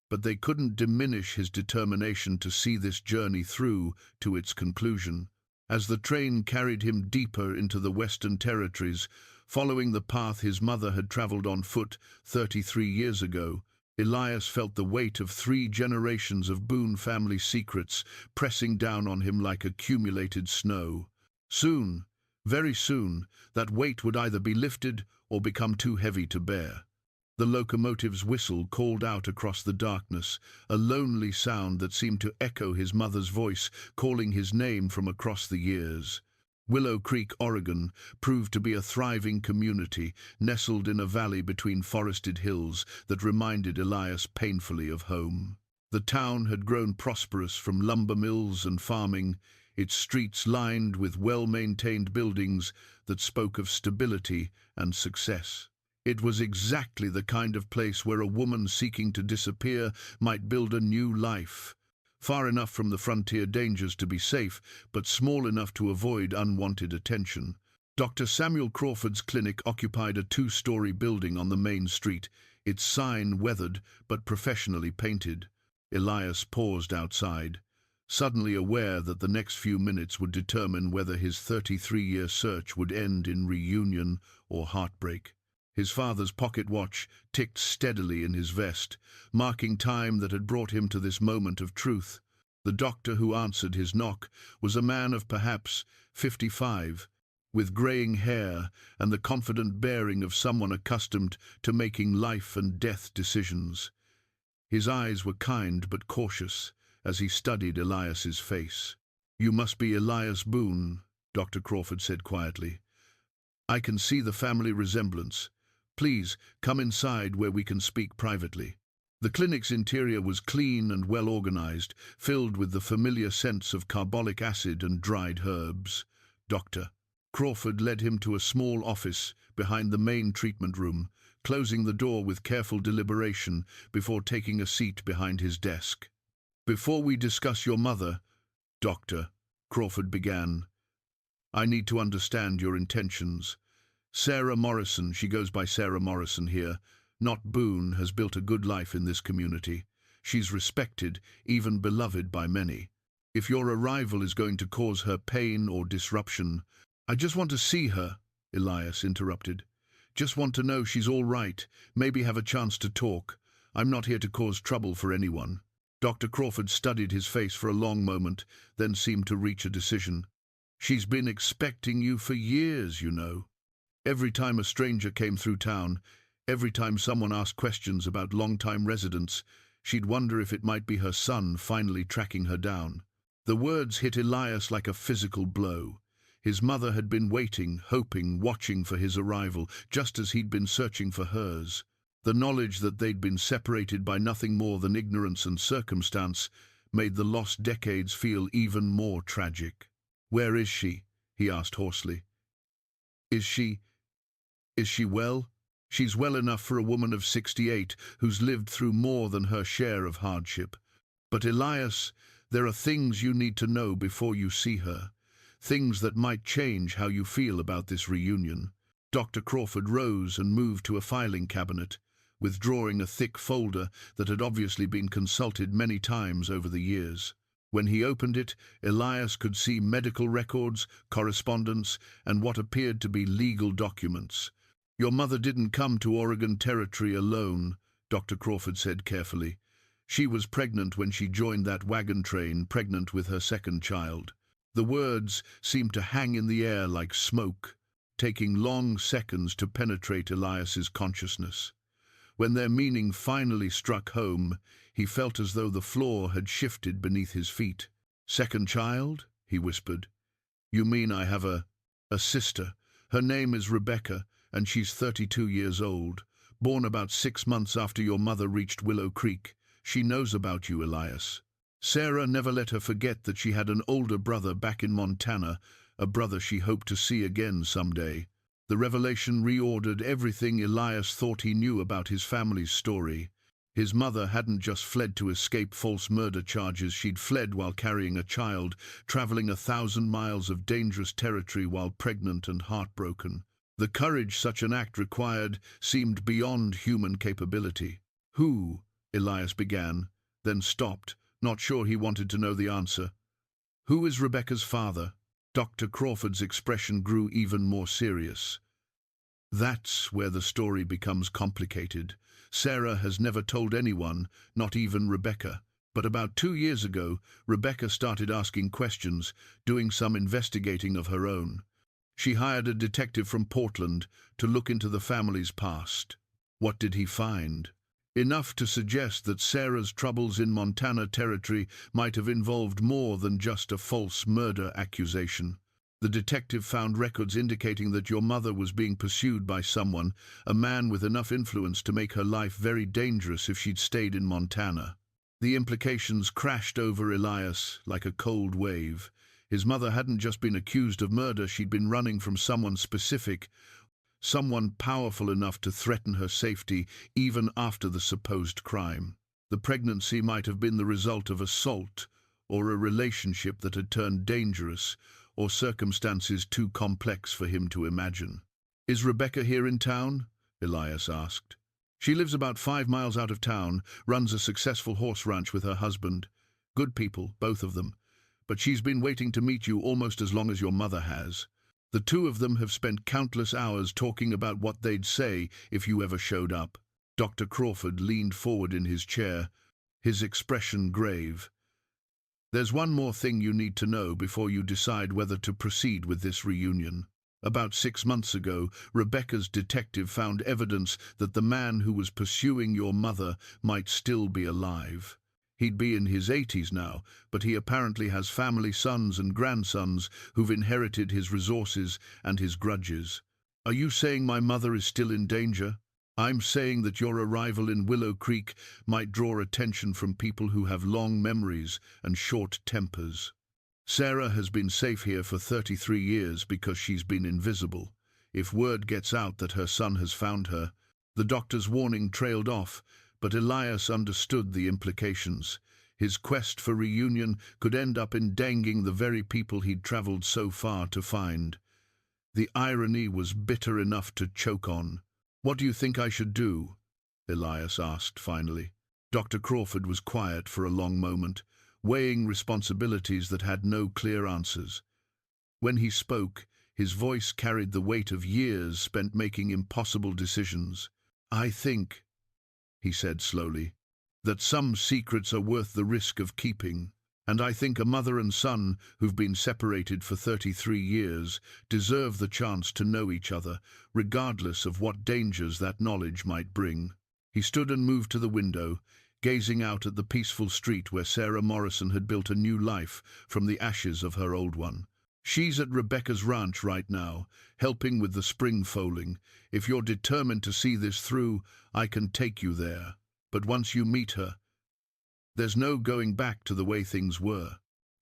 but they couldn't diminish his determination to see this journey through to its conclusion. As the train carried him deeper into the Western Territories, following the path his mother had traveled on foot 33 years ago, Elias felt the weight of 3 generations of Boone family secrets pressing down on him like accumulated snow. Soon, very soon, that weight would either be lifted or become too heavy to bear. The locomotive's whistle called out across the darkness, a lonely sound that seemed to echo his mother's voice, calling his name from across the years. Willow Creek, Oregon, proved to be a thriving community, nestled in a valley between forested hills that reminded Elias painfully of home. The town had grown prosperous from lumber mills and farming, its streets lined with well-maintained buildings that spoke of stability and success. It was exactly the kind of place where a woman seeking to disappear might build a new life. Far enough from the frontier dangers to be safe, but small enough to avoid unwanted attention. Dr. Samuel Crawford's clinic occupied a 2-story building on the main street, its sign weathered but professionally painted. Elias paused outside, suddenly aware that the next few minutes would determine whether his 33-year search would end in reunion or heartbreak. His father's pocket watch ticked steadily in his vest, marking time that had brought him to this moment of truth. The doctor who answered his knock was a man of perhaps 55, with greying hair and the confident bearing of someone accustomed to making life and death decisions. His eyes were kind but cautious as he studied Elias's face. "You must be Elias Boone," Dr. Crawford said quietly. "I can see the family resemblance. Please, come inside where we can speak privately." The clinic's interior was clean and well-organized, filled with the familiar scents of carbolic acid and dried herbs. Dr. Crawford led him to a small office behind the main treatment room, closing the door with careful deliberation before taking a seat behind his desk. "Before we discuss your mother, Doctor," Crawford began, "I need to understand your intentions. Sarah Morrison, she goes by Sarah Morrison here, not Boone, has built a good life in this community. She's respected, even beloved by many. If your arrival is going to cause her pain or disruption—" "I just want to see her," Elias interrupted. "Just want to know she's all right, maybe have a chance to talk. I'm not here to cause trouble for anyone." Dr. Crawford studied his face for a long moment, then seemed to reach a decision. "She's been expecting you for years, you know. Every time a stranger came through town, every time someone asked questions about long-time residents, she'd wonder if it might be her son finally tracking her down." The words hit Elias like a physical blow. His mother had been waiting, hoping, watching for his arrival, just as he'd been searching for hers. The knowledge that they'd been separated by nothing more than ignorance and circumstance made the lost decades feel even more tragic. "Where is she?" he asked hoarsely. Is she well?" She's well enough for a woman of 68 who's lived through more than her share of hardship. But Elias, there are things you need to know before you see her. Things that might change how you feel about this reunion. Dr. Crawford rose and moved to a filing cabinet, withdrawing a thick folder that had obviously been consulted many times over the years. When he opened it, Elias could see medical records, correspondence, and what appeared to be legal documents. "Your mother didn't come to Oregon Territory alone," Dr. Crawford said carefully. "She was pregnant when she joined that wagon train, pregnant with her second child." The words seemed to hang in the air like smoke, taking long seconds to penetrate Elias's consciousness. When their meaning finally struck home, he felt as though the floor had shifted beneath his feet. "Second child?" he whispered. "You mean I have a sister. Her name is Rebecca, and she's 32 years old, born about 6 months after your mother reached Willow Creek. She knows about you, Elias." Sarah never let her forget that she had an older brother back in Montana, a brother she hoped to see again someday. The revelation reordered everything Elias thought he knew about his family's story. His mother hadn't just fled to escape false murder charges, she'd fled while carrying a child, traveling 1,000 miles of dangerous territory while pregnant and heartbroken. The courage such an act required seemed beyond human capability. "Who?" Elias began, then stopped, not sure he wanted to know the answer. "Who is Rebecca's father?" Dr. Crawford's expression grew even more serious. "That's where the story becomes complicated. Sarah has never told anyone, not even Rebecca. But about 2 years ago, Rebecca started asking questions, doing some investigating of her own. She hired a detective from Portland to look into the family's past." What did he find? Enough to suggest that Sarah's troubles in Montana Territory might have involved more than just a false murder accusation. The detective found records indicating that your mother was being pursued by someone, a man with enough influence to make her life very dangerous if she'd stayed in Montana. The implications crashed over Elias like a cold wave. His mother hadn't just been accused of murder, she'd been running from someone specific, someone powerful enough to threaten her safety even after the supposed crime. The pregnancy might have been the result of assault, or a relationship that had turned dangerous, or circumstances too complex for him to imagine. "Is Rebecca here in town?" Elias asked. "She lives about 5 miles out of town, runs a successful horse ranch with her husband. Good people, both of them. But she's been waiting to meet you almost as long as your mother has. The two of them have spent countless hours talking about what they'd say if you ever showed up." Dr. Crawford leaned forward in his chair, his expression grave. "There's one more thing you need to know before you decide whether to proceed with this reunion. About 6 months ago, Rebecca's detective found evidence that the man who was pursuing your mother might still be alive. He'd be in his 80s now, but he apparently has family sons and grandsons who've inherited his resources and his grudges. Are you saying my mother is still in danger? I'm saying that your arrival in Willow Creek might draw attention from people who have long memories and short tempers. Sarah has been safe here for 33 years because she's been invisible. If word gets out that her son has found her..." The doctor's warning trailed off, but Elias understood the implications. His quest for reunion could end up endangering the very people he'd traveled so far to find. The irony was bitter enough to choke on. "What do you think I should do?" Elias asked finally. Dr. Crawford was quiet for a long moment, weighing responsibilities that had no clear answers. When he spoke, his voice carried the weight of years spent making impossible decisions. "I think," he said slowly, "that some secrets are worth the risk of keeping. And I think a mother and son who've been separated for 33 years deserve the chance to know each other, regardless of what dangers that knowledge might bring." He stood and moved to the window, gazing out at the peaceful street where Sarah Morrison had built a new life from the ashes of her old one. "She's at Rebecca's ranch right now, helping with the spring foaling. If you're determined to see this through, I can take you there. But once you meet her, there's no going back to the way things were.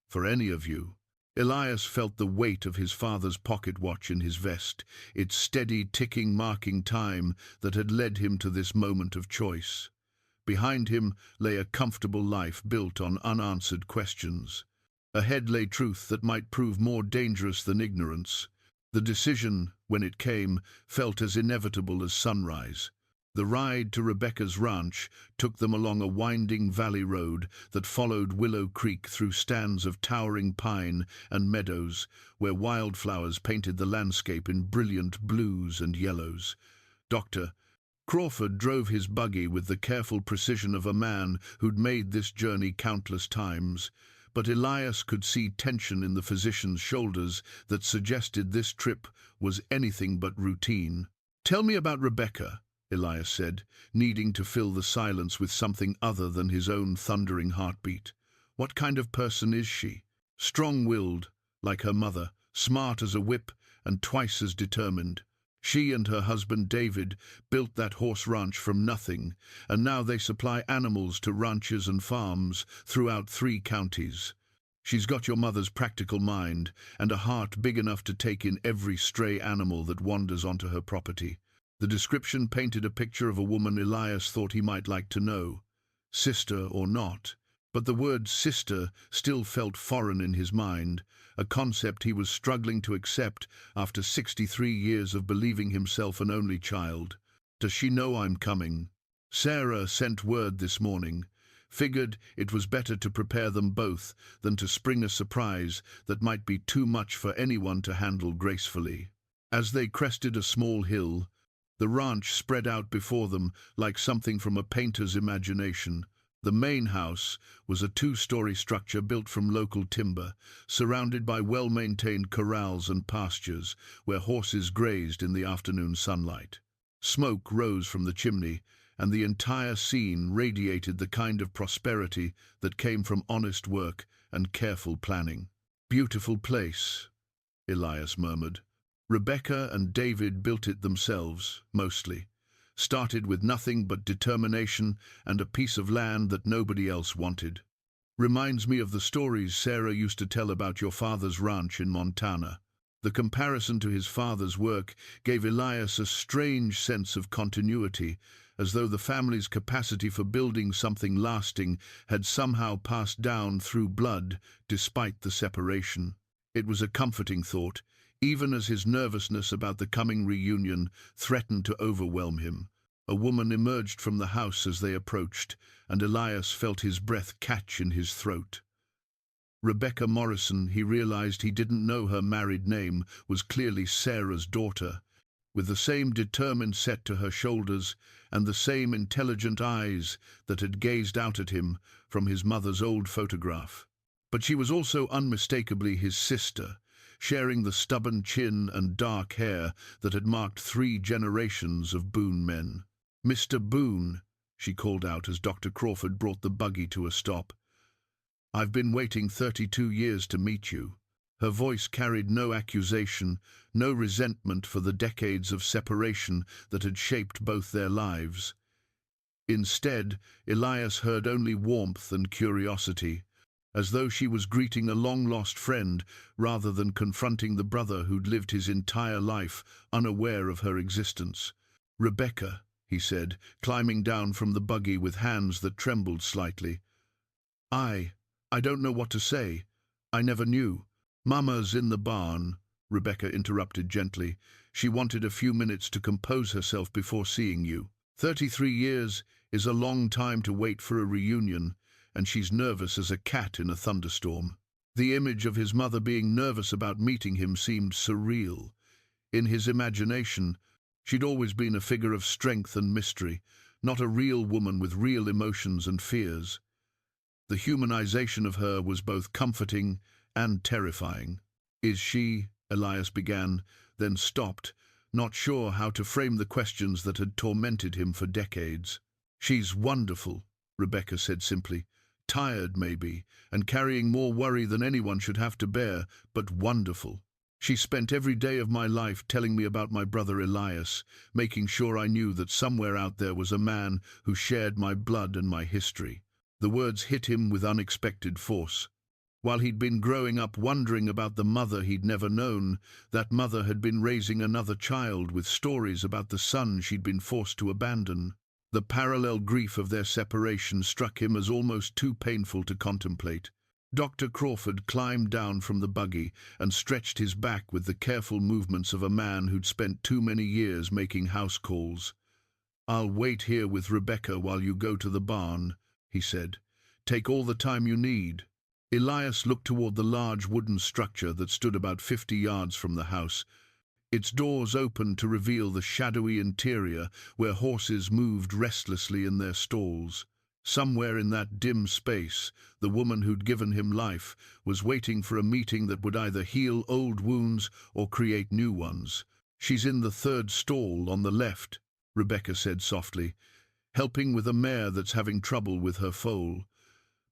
For any of you." Elias felt the weight of his father's pocket watch in his vest, its steady ticking marking time that had led him to this moment of choice. Behind him lay a comfortable life built on unanswered questions. Ahead lay truth that might prove more dangerous than ignorance. The decision, when it came, felt as inevitable as sunrise. The ride to Rebecca's ranch took them along a winding valley road that followed Willow Creek through stands of towering pine and meadows where wildflowers painted the landscape in brilliant blues and yellows. Dr. Crawford drove his buggy with the careful precision of a man who'd made this journey countless times, but Elias could see tension in the physician's shoulders that suggested this trip was anything but routine. "Tell me about Rebecca," Elias said, needing to fill the silence with something other than his own thundering heartbeat. "What kind of person is she?" "Strong-willed, like her mother, smart as a whip and twice as determined. She and her husband David built that horse ranch from nothing, and now they supply animals to ranches and farms throughout 3 counties. She's got your mother's practical mind and a heart big enough to take in every stray animal that wanders onto her property." The description painted a picture of a woman Elias thought he might like to know, sister or not, but the word sister still felt foreign in his mind, a concept he was struggling to accept after 63 years of believing himself an only child. "Does she know I'm coming?" "Sarah sent word this morning. Figured it was better to prepare them both than to spring a surprise that might be too much for anyone to handle gracefully." As they crested a small hill, the ranch spread out before them like something from a painter's imagination. The main house was a 2-story structure built from local timber, surrounded by well-maintained corrals and pastures where horses grazed in the afternoon sunlight. Smoke rose from the chimney, and the entire scene radiated the kind of prosperity that came from honest work and careful planning. "Beautiful place," Elias murmured. "Rebecca and David built it themselves, mostly. Started with nothing but determination and a piece of land that nobody else wanted. Reminds me of the stories Sarah used to tell about your father's ranch in Montana." The comparison to his father's work gave Elias a strange sense of continuity, as though the family's capacity for building something lasting had somehow passed down through blood despite the separation. It was a comforting thought, even as his nervousness about the coming reunion threatened to overwhelm him. A woman emerged from the house as they approached, and Elias felt his breath catch in his throat. Rebecca Morrison, he realized he didn't know her married name, was clearly Sarah's daughter, with the same determined set to her shoulders and the same intelligent eyes that had gazed out at him from his mother's old photograph. But she was also unmistakably his sister, sharing the stubborn chin and dark hair that had marked 3 generations of Boone men. "Mr. Boone," she called out as Dr. Crawford brought the buggy to a stop. "I've been waiting 32 years to meet you." Her voice carried no accusation, no resentment for the decades of separation that had shaped both their lives. Instead, Elias heard only warmth and curiosity, as though she was greeting a long-lost friend rather than confronting the brother who'd lived his entire life unaware of her existence. "Rebecca," he said, climbing down from the buggy with hands that trembled slightly. I don't know what to say. I never knew." "Mama's in the barn," Rebecca interrupted gently. "She wanted a few minutes to compose herself before seeing you. 33 years is a long time to wait for a reunion, and she's nervous as a cat in a thunderstorm." The image of his mother being nervous about meeting him seemed surreal. In his imagination, she'd always been a figure of strength and mystery, not a real woman with real emotions and fears. The humanization of her was both comforting and terrifying. "Is she?" Elias began, then stopped, not sure how to frame the questions that had tormented him for decades. "She's wonderful," Rebecca said simply. "Tired, maybe, and carrying more worry than anyone should have to bear, but wonderful. She spent every day of my life telling me about my brother Elias, making sure I knew that somewhere out there was a man who shared my blood and my history." The words hit him with unexpected force. While he'd been growing up wondering about the mother he'd never known, that mother had been raising another child with stories about the son she'd been forced to abandon. The parallel grief of their separation struck him as almost too painful to contemplate. Dr. Crawford climbed down from the buggy and stretched his back with the careful movements of a man who'd spent too many years making house calls. "I'll wait here with Rebecca while you go to the barn," he said. "Take all the time you need." Elias looked toward the large wooden structure that stood about 50 yards from the house. Its doors opened to reveal the shadowy interior where horses moved restlessly in their stalls. Somewhere in that dim space, the woman who'd given him life was waiting for a meeting that would either heal old wounds or create new ones. "She's in the third stall on the left," Rebecca said softly, "helping with a mare that's having trouble with her foal.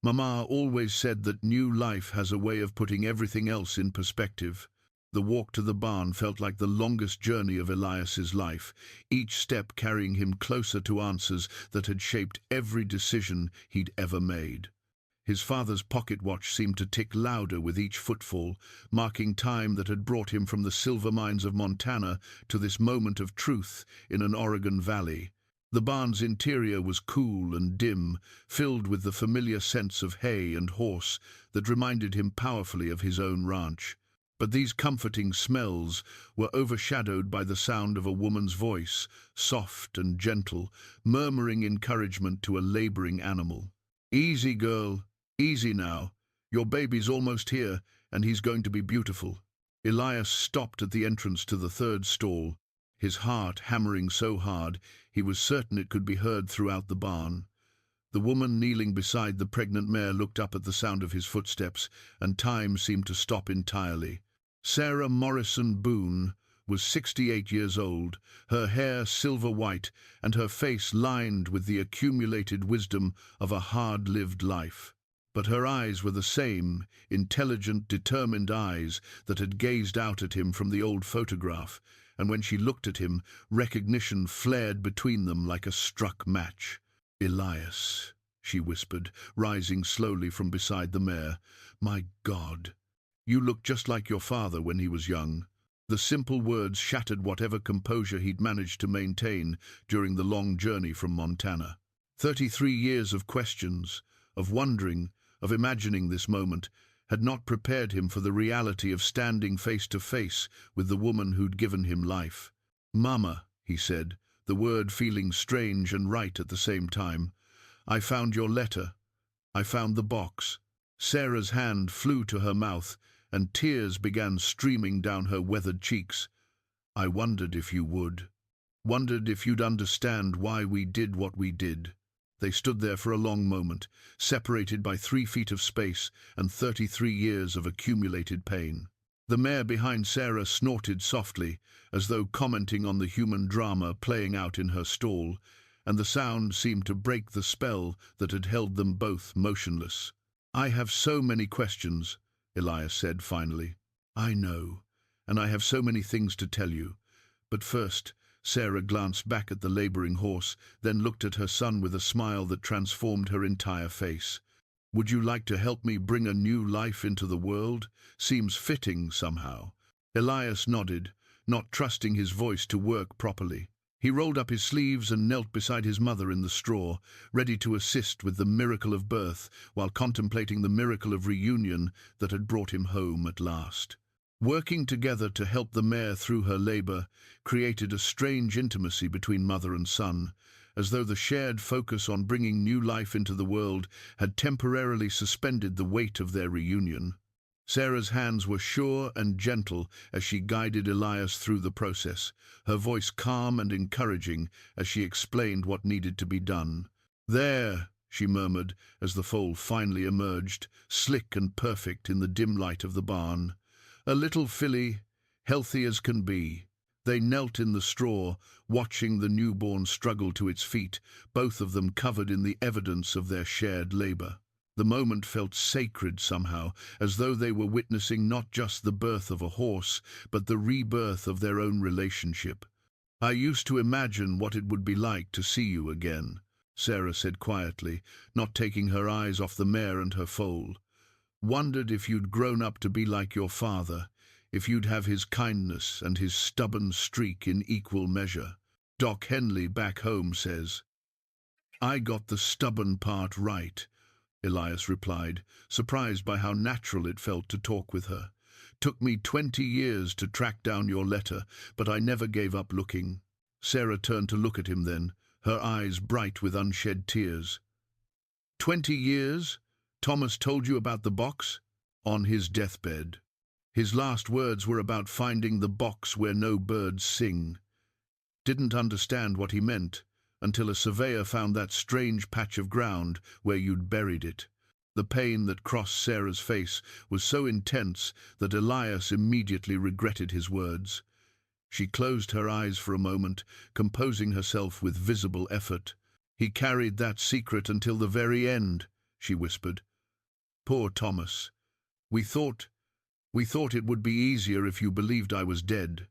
Mama always said that new life has a way of putting everything else in perspective." The walk to the barn felt like the longest journey of Elias's life, each step carrying him closer to answers that had shaped every decision he'd ever made. His father's pocket watch seemed to tick louder with each footfall, marking time that had brought him from the silver mines of Montana to this moment of truth in an Oregon valley. The barn's interior was cool and dim, filled with the familiar scents of hay and horse that reminded him powerfully of his own ranch. But these comforting smells were overshadowed by the sound of a woman's voice, soft and gentle, murmuring encouragement to a laboring animal. "Easy, girl, easy now. Your baby's almost here, and he's going to be beautiful." Elias stopped at the entrance to the third stall, his heart hammering so hard he was certain it could be heard throughout the barn. The woman kneeling beside the pregnant mare looked up at the sound of his footsteps, and time seemed to stop entirely. Sarah Morrison Boone was 68 years old, her hair silver white and her face lined with the accumulated wisdom of a hard-lived life. But her eyes were the same, intelligent, determined eyes that had gazed out at him from the old photograph, and when she looked at him, recognition flared between them like a struck match. "Elias," she whispered, rising slowly from beside the mare. "My God, you look just like your father when he was young." The simple words shattered whatever composure he'd managed to maintain during the long journey from Montana. 33 years of questions, of wondering, of imagining this moment, had not prepared him for the reality of standing face to face with the woman who'd given him life. "Mama," he said, the word feeling strange and right at the same time. "I found your letter. I found the box." Sarah's hand flew to her mouth, and tears began streaming down her weathered cheeks. "I wondered if you would. Wondered if you'd understand why we did what we did." They stood there for a long moment, separated by 3 feet of space and 33 years of accumulated pain. The mare behind Sarah snorted softly, as though commenting on the human drama playing out in her stall, and the sound seemed to break the spell that had held them both motionless. "I have so many questions," Elias said finally. "I know, and I have so many things to tell you. But first," Sarah glanced back at the laboring horse, then looked at her son with a smile that transformed her entire face. "Would you like to help me bring a new life into the world? Seems fitting somehow." Elias nodded, not trusting his voice to work properly. He rolled up his sleeves and knelt beside his mother in the straw, ready to assist with the miracle of birth while contemplating the miracle of reunion that had brought him home at last. Working together to help the mare through her labor created a strange intimacy between mother and son, as though the shared focus on bringing new life into the world had temporarily suspended the weight of their reunion. Sarah's hands were sure and gentle as she guided Elias through the process, her voice calm and encouraging as she explained what needed to be done. "There," she murmured as the foal finally emerged, slick and perfect in the dim light of the barn. "A little filly, healthy as can be." They knelt in the straw, watching the newborn struggle to its feet, both of them covered in the evidence of their shared labor. The moment felt sacred somehow, as though they were witnessing not just the birth of a horse, but the rebirth of their own relationship. "I used to imagine what it would be like to see you again," Sarah said quietly, not taking her eyes off the mare and her foal. Wondered if you'd grown up to be like your father, if you'd have his kindness and his stubborn streak in equal measure. Doc Henley back home says, "I got the stubborn part right," Elias replied, surprised by how natural it felt to talk with her. "Took me 20 years to track down your letter, but I never gave up looking." Sarah turned to look at him then, her eyes bright with unshed tears. 20 years? Thomas told you about the box? On his deathbed. His last words were about finding the box where no birds sing. Didn't understand what he meant until a surveyor found that strange patch of ground where you'd buried it. The pain that crossed Sarah's face was so intense that Elias immediately regretted his words. She closed her eyes for a moment, composing herself with visible effort. "He carried that secret until the very end," she whispered. "Poor Thomas. We thought it would be easier if you believed I was dead.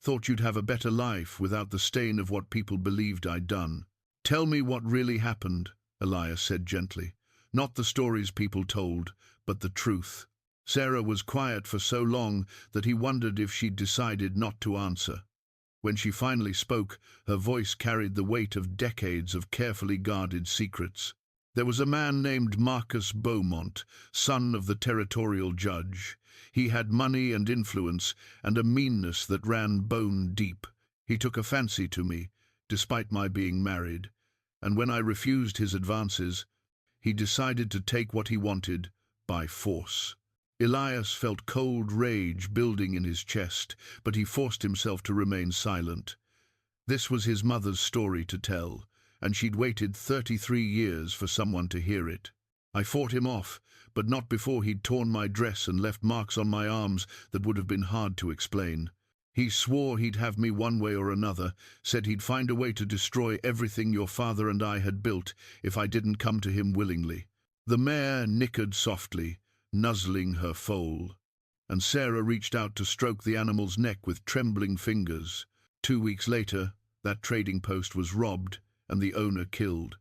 Thought you'd have a better life without the stain of what people believed I'd done." "Tell me what really happened," Elias said gently. "Not the stories people told, but the truth." Sarah was quiet for so long that he wondered if she'd decided not to answer. When she finally spoke, her voice carried the weight of decades of carefully guarded secrets. "There was a man named Marcus Beaumont, son of the territorial judge. He had money and influence and a meanness that ran bone deep. He took a fancy to me, despite my being married, and when I refused his advances, he decided to take what he wanted by force." Elias felt cold rage building in his chest, but he forced himself to remain silent. This was his mother's story to tell, and she'd waited 33 years for someone to hear it. "I fought him off, but not before he'd torn my dress and left marks on my arms that would have been hard to explain. He swore he'd have me one way or another, said he'd find a way to destroy everything your father and I had built if I didn't come to him willingly." The mare nickered softly, nuzzling her foal, and Sarah reached out to stroke the animal's neck with trembling fingers. 2 weeks later, that trading post was robbed and the owner killed.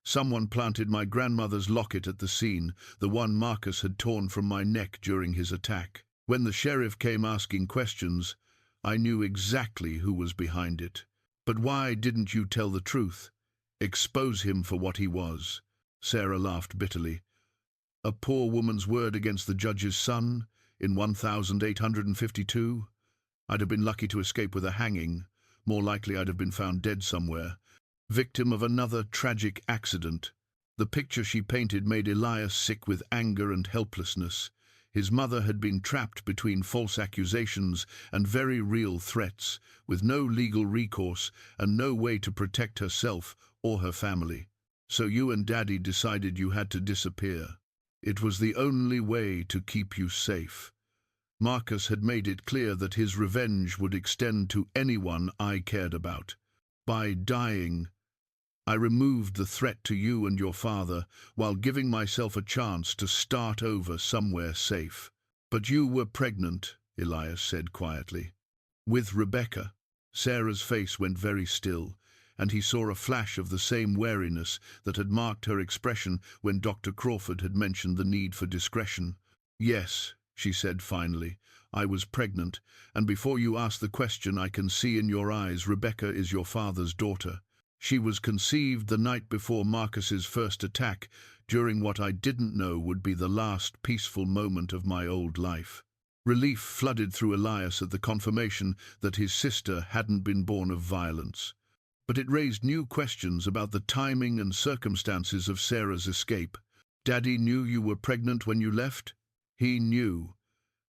Someone planted my grandmother's locket at the scene, the one Marcus had torn from my neck during his attack. When the sheriff came asking questions, I knew exactly who was behind it. "But why didn't you tell the truth? Expose him for what he was?" Sarah laughed bitterly. "A poor woman's word against the judge's son in 1852? I'd have been lucky to escape with a hanging. More likely I'd have been found dead somewhere, victim of another tragic accident." The picture she painted made Elias sick with anger and helplessness. His mother had been trapped between false accusations and very real threats, with no legal recourse and no way to protect herself or her family. "So you and Daddy decided you had to disappear. It was the only way to keep you safe. Marcus had made it clear that his revenge would extend to anyone I cared about. By dying, I removed the threat to you and your father while giving myself a chance to start over somewhere safe." "But you were pregnant," Elias said quietly. "With Rebecca." Sarah's face went very still, and he saw a flash of the same wariness that had marked her expression when Dr. Crawford had mentioned the need for discretion. "Yes," she said finally, "I was pregnant, and before you ask the question, I can see in your eyes Rebecca is your father's daughter. She was conceived the night before Marcus's first attack, during what I didn't know would be the last peaceful moment of my old life." Relief flooded through Elias at the confirmation that his sister hadn't been born of violence. But it raised new questions about the timing and circumstances of Sarah's escape. "Daddy knew you were pregnant when you left?" "He knew.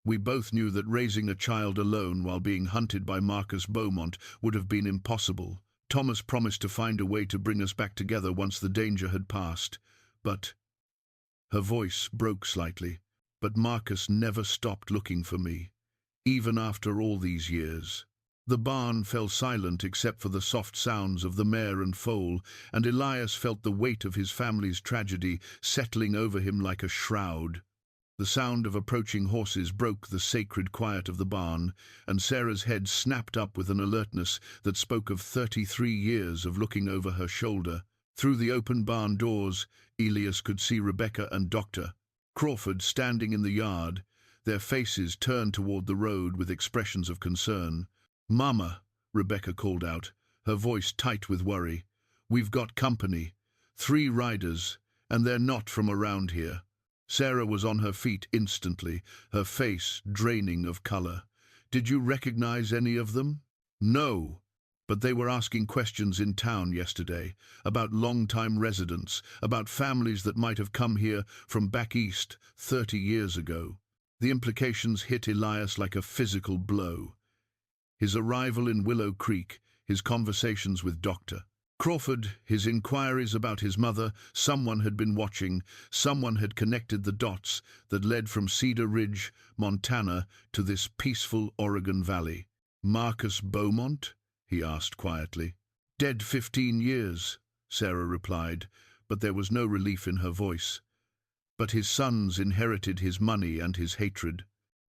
We both knew that raising a child alone while being hunted by Marcus Beaumont would have been impossible. Thomas promised to find a way to bring us back together once the danger had passed. But—" her voice broke slightly. "But Marcus never stopped looking for me, even after all these years." The barn fell silent except for the soft sounds of the mare and foal, and Elias felt the weight of his family's tragedy settling over him like a shroud. The sound of approaching horses broke the sacred quiet of the barn, and Sarah's head snapped up with an alertness that spoke of 33 years of looking over her shoulder. Through the open barn doors, Elias could see Rebecca and Doctor. Crawford standing in the yard, their faces turned toward the road with expressions of concern. "Mama," Rebecca called out, her voice tight with worry. "We've got company. 3 riders, and they're not from around here." Sarah was on her feet instantly, her face draining of color. "Did you recognize any of them?" "No, but they were asking questions in town yesterday, about long-time residents, about families that might have come here from back east 30 years ago." The implications hit Elias like a physical blow. His arrival in Willow Creek, his conversations with Dr. Crawford, his inquiries about his mother, someone had been watching, someone had connected the dots that led from Cedar Ridge, Montana, to this peaceful Oregon Valley. "Marcus Beaumont?" he asked quietly. "Dead 15 years, Sarah replied, but there was no relief in her voice. "But his sons inherited his money and his hatred.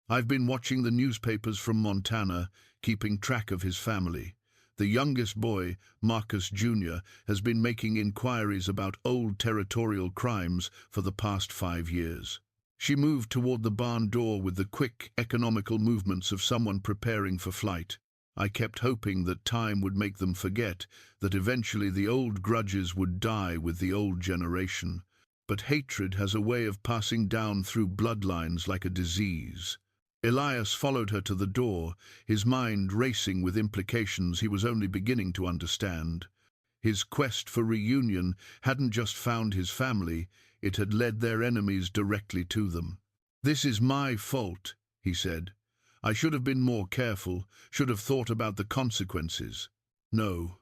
I've been watching the newspapers from Montana, keeping track of his family. The youngest boy, Marcus Jr., has been making inquiries about old territorial crimes for the past 5 years." She moved toward the barn door with the quick, economical movements of someone preparing for flight. "I kept hoping that time would make them forget, that eventually the old grudges would die with the old generation. But hatred has a way of passing down through bloodlines like a disease." Elias followed her to the door, his mind racing with implications he was only beginning to understand. His quest for reunion hadn't just found his family, it had led their enemies directly to them. "This is my fault," he said. "I should have been more careful, should have thought about the consequences." "No."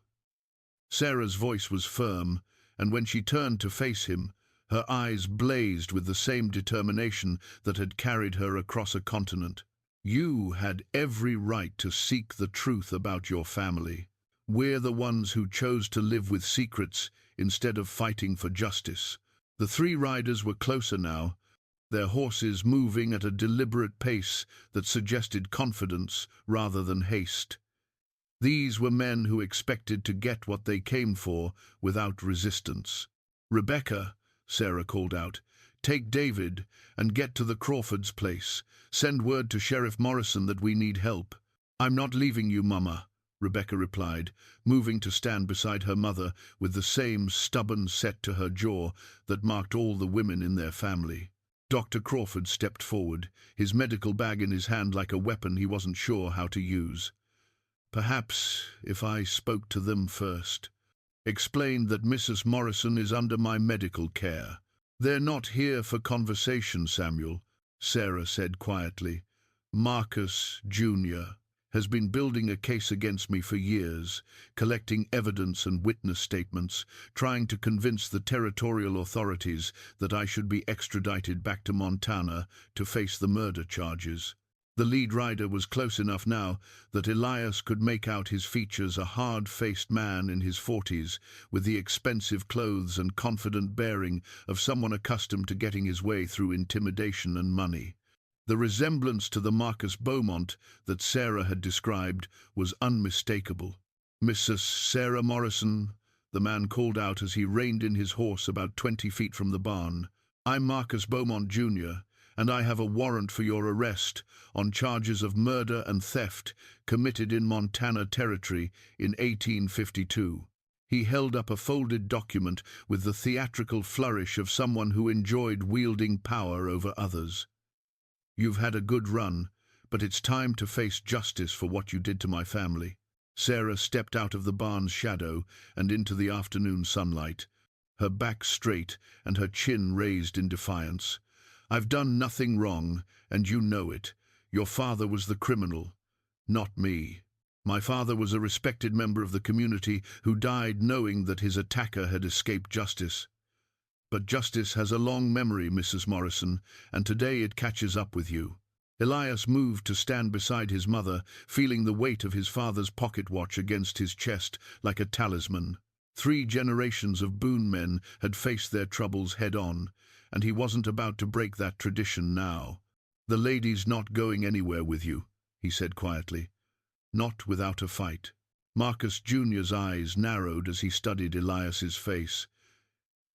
Sarah's voice was firm, and when she turned to face him, her eyes blazed with the same determination that had carried her across a continent. "You had every right to seek the truth about your family. We're the ones who chose to live with secrets instead of fighting for justice." The 3 riders were closer now, their horses moving at a deliberate pace that suggested confidence rather than haste. These were men who expected to get what they came for without resistance. "Rebecca," Sarah called out, "take David and get to the Crawfords' place. Send word to Sheriff Morrison that we need help." "I'm not leaving you, Mama," Rebecca replied, moving to stand beside her mother with the same stubborn set to her jaw that marked all the women in their family. Dr. Crawford stepped forward, his medical bag in his hand like a weapon he wasn't sure how to use. "Perhaps if I spoke to them first. Explained that Mrs. Morrison is under my medical care." "They're not here for conversation, Samuel," Sarah said quietly. "Marcus, Jr., has been building a case against me for years, collecting evidence and witness statements, trying to convince the territorial authorities that I should be extradited back to Montana to face the murder charges." The lead rider was close enough now that Elias could make out his features, a hard-faced man in his 40s, with the expensive clothes and confident bearing of someone accustomed to getting his way through intimidation and money. The resemblance to the Marcus Beaumont that Sarah had described was unmistakable. "Mrs. Sarah Morrison," the man called out as he reined in his horse about 20 feet from the barn. "I'm Marcus Beaumont, Jr., and I have a warrant for your arrest on charges of murder and theft committed in Montana Territory in 1852. He held up a folded document with the theatrical flourish of someone who enjoyed wielding power over others. "You've had a good run, but it's time to face justice for what you did to my family." Sarah stepped out of the barn's shadow and into the afternoon sunlight, her back straight and her chin raised in defiance. "I've done nothing wrong, and you know it. Your father was the criminal, not me. My father was a respected member of the community who died knowing that his attacker had escaped justice. But justice has a long memory, Mrs. Morrison, and today it catches up with you." Elias moved to stand beside his mother, feeling the weight of his father's pocket watch against his chest like a talisman. 3 generations of Boone men had faced their troubles head-on, and he wasn't about to break that tradition now. "The lady's not going anywhere with you," he said quietly. "Not without a fight." Marcus Jr.'s eyes narrowed as he studied Elias's face.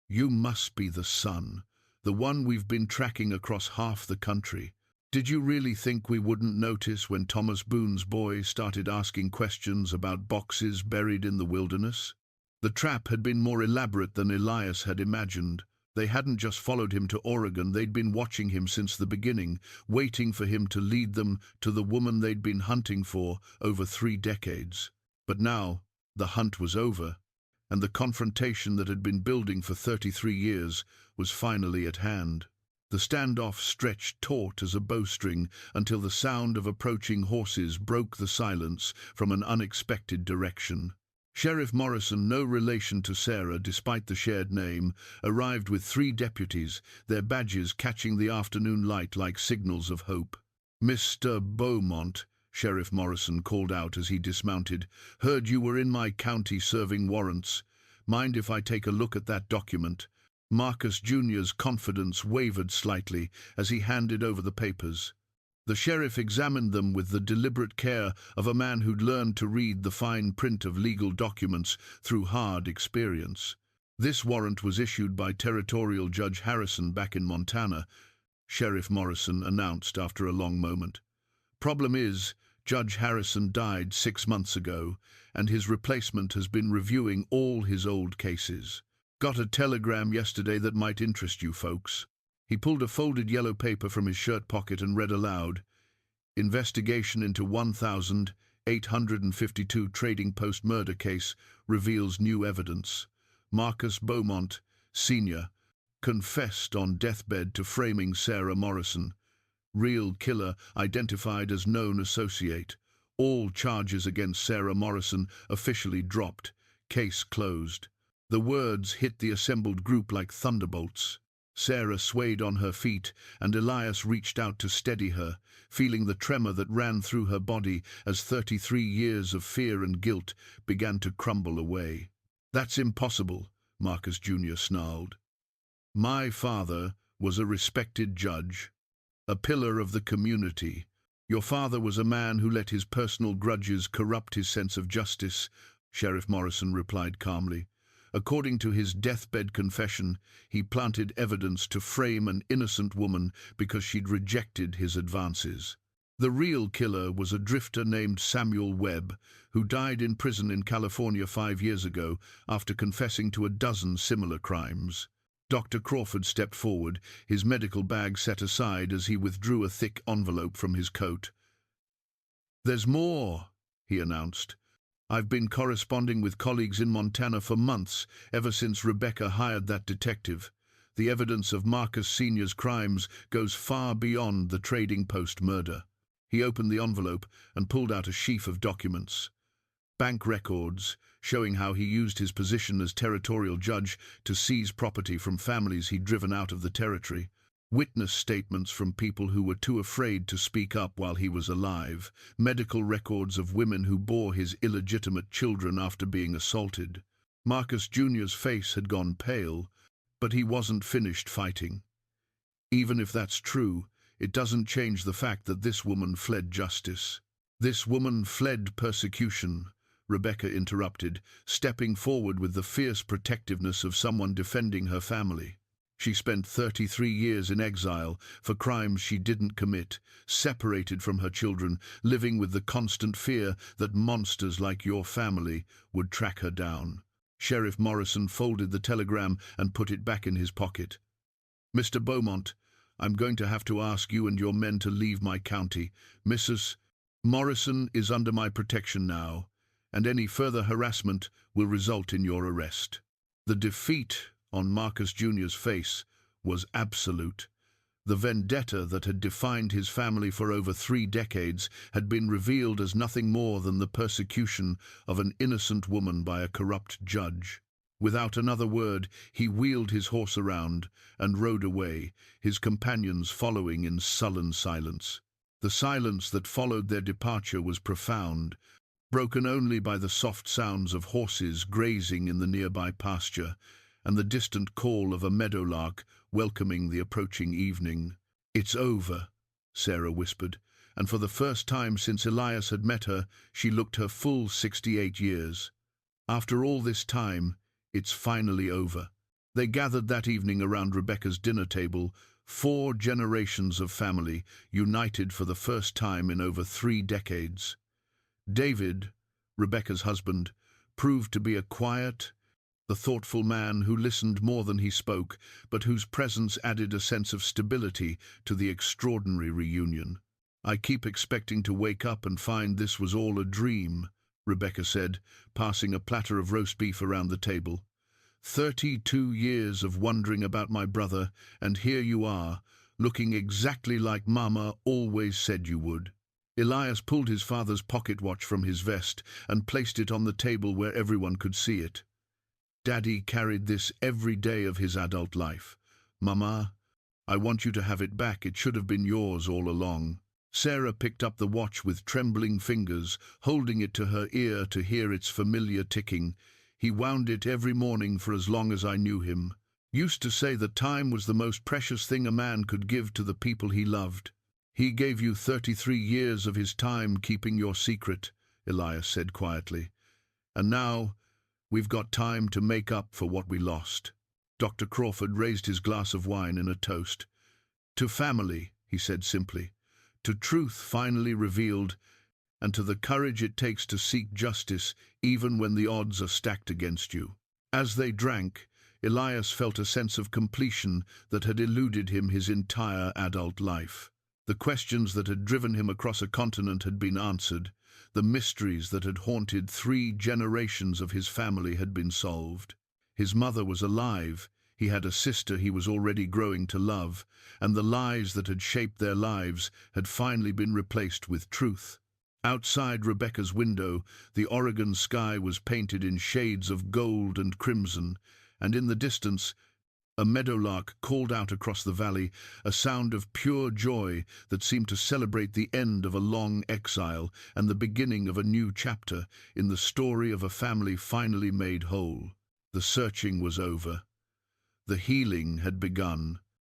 "You must be the son, The one we've been tracking across half the country. Did you really think we wouldn't notice when Thomas Boone's boy started asking questions about boxes buried in the wilderness? The trap had been more elaborate than Elias had imagined. They hadn't just followed him to Oregon, they'd been watching him since the beginning, waiting for him to lead them to the woman they'd been hunting for over 3 decades. But now, the hunt was over, and the confrontation that had been building for 33 years was finally at hand. The standoff stretched taut as a bowstring until the sound of approaching horses broke the silence from an unexpected direction. Sheriff Morrison, no relation to Sarah despite the shared name, arrived with 3 deputies, their badges catching the afternoon light like signals of hope. "Mr. Beaumont," Sheriff Morrison called out as he dismounted, "heard you were in my county serving warrants. Mind if I take a look at that document?" Marcus Jr.'s confidence wavered slightly as he handed over the papers. The sheriff examined them with the deliberate care of a man who'd learned to read the fine print of legal documents through hard experience. "This warrant was issued by Territorial Judge Harrison back in Montana," Sheriff Morrison announced after a long moment. "Problem is, Judge Harrison died 6 months ago, and his replacement has been reviewing all his old cases. Got a telegram yesterday that might interest you folks." He pulled a folded yellow paper from his shirt pocket and read aloud. "Investigation into 1,852 Trading Post murder case reveals new evidence. Marcus Beaumont, Sr., confessed on deathbed to framing Sarah Morrison. Real killer identified as known associate. All charges against Sarah Morrison officially dropped. Case closed." The words hit the assembled group like thunderbolts. Sarah swayed on her feet, and Elias reached out to steady her, feeling the tremor that ran through her body as 33 years of fear and guilt began to crumble away. "That's impossible," Marcus Jr. snarled. "My father was a respected judge, a pillar of the community. Your father was a man who let his personal grudges corrupt his sense of justice," Sheriff Morrison replied calmly. "According to his deathbed confession, he planted evidence to frame an innocent woman because she'd rejected his advances. The real killer was a drifter named Samuel Webb, who died in prison in California 5 years ago after confessing to a dozen similar crimes." Dr. Crawford stepped forward, his medical bag set aside as he withdrew a thick envelope from his coat. "There's more," he announced. "I've been corresponding with colleagues in Montana for months, ever since Rebecca hired that detective. The evidence of Marcus Sr.'s crimes goes far beyond the Trading Post murder." He opened the envelope and pulled out a sheaf of documents. Bank records, showing how he used his position as territorial judge to seize property from families he'd driven out of the territory. Witness statements from people who were too afraid to speak up while he was alive. Medical records of women who bore his illegitimate children after being assaulted. Marcus Jr.'s face had gone pale, but he wasn't finished fighting. "Even if that's true, it doesn't change the fact that this woman fled justice. This woman fled persecution," Rebecca interrupted, stepping forward with the fierce protectiveness of someone defending her family. "She spent 33 years in exile for crimes she didn't commit, separated from her children, living with the constant fear that monsters like your family would track her down." Sheriff Morrison folded the telegram and put it back in his pocket. "Mr. Beaumont, I'm going to have to ask you and your men to leave my county. Mrs. Morrison is under my protection now, and any further harassment will result in your arrest." The defeat on Marcus Jr.'s face was absolute. The vendetta that had defined his family for over 3 decades had been revealed as nothing more than the persecution of an innocent woman by a corrupt judge. Without another word, he wheeled his horse around and rode away, his companions following in sullen silence. The silence that followed their departure was profound, broken only by the soft sounds of horses grazing in the nearby pasture and the distant call of a meadowlark welcoming the approaching evening. "It's over," Sarah whispered, and for the first time since Elias had met her, she looked her full 68 years. "After all this time, it's finally over." They gathered that evening around Rebecca's dinner table, 4 generations of family, united for the first time in over 3 decades. David, Rebecca's husband, proved to be a quiet, the thoughtful man who listened more than he spoke, but whose presence added a sense of stability to the extraordinary reunion. "I keep expecting to wake up and find this was all a dream," Rebecca said, passing a platter of roast beef around the table. 32 years of wondering about my brother, and here you are, looking exactly like Mama always said you would." Elias pulled his father's pocket watch from his vest and placed it on the table where everyone could see it. "Daddy carried this every day of his adult life. Mama, I want you to have it back. It should have been yours all along." Sarah picked up the watch with trembling fingers, holding it to her ear to hear its familiar ticking. "He wound it every morning for as long as I knew him. Used to say that time was the most precious thing a man could give to the people he loved." "He gave you 33 years of his time keeping your secret," Elias said quietly. "And now we've got time to make up for what we lost." Dr. Crawford raised his glass of wine in a toast. "To family," he said simply, "to truth finally revealed, and to the courage it takes to seek justice even when the odds are stacked against you." As they drank, Elias felt a sense of completion that had eluded him his entire adult life. The questions that had driven him across a continent had been answered. The mysteries that had haunted 3 generations of his family had been solved. His mother was alive, he had a sister he was already growing to love, and the lies that had shaped their lives had finally been replaced with truth. Outside Rebecca's window, the Oregon sky was painted in shades of gold and crimson, and in the distance, a meadowlark called out across the valley, a sound of pure joy that seemed to celebrate the end of a long exile and the beginning of a new chapter in the story of a family finally made whole. The searching was over. The healing had begun.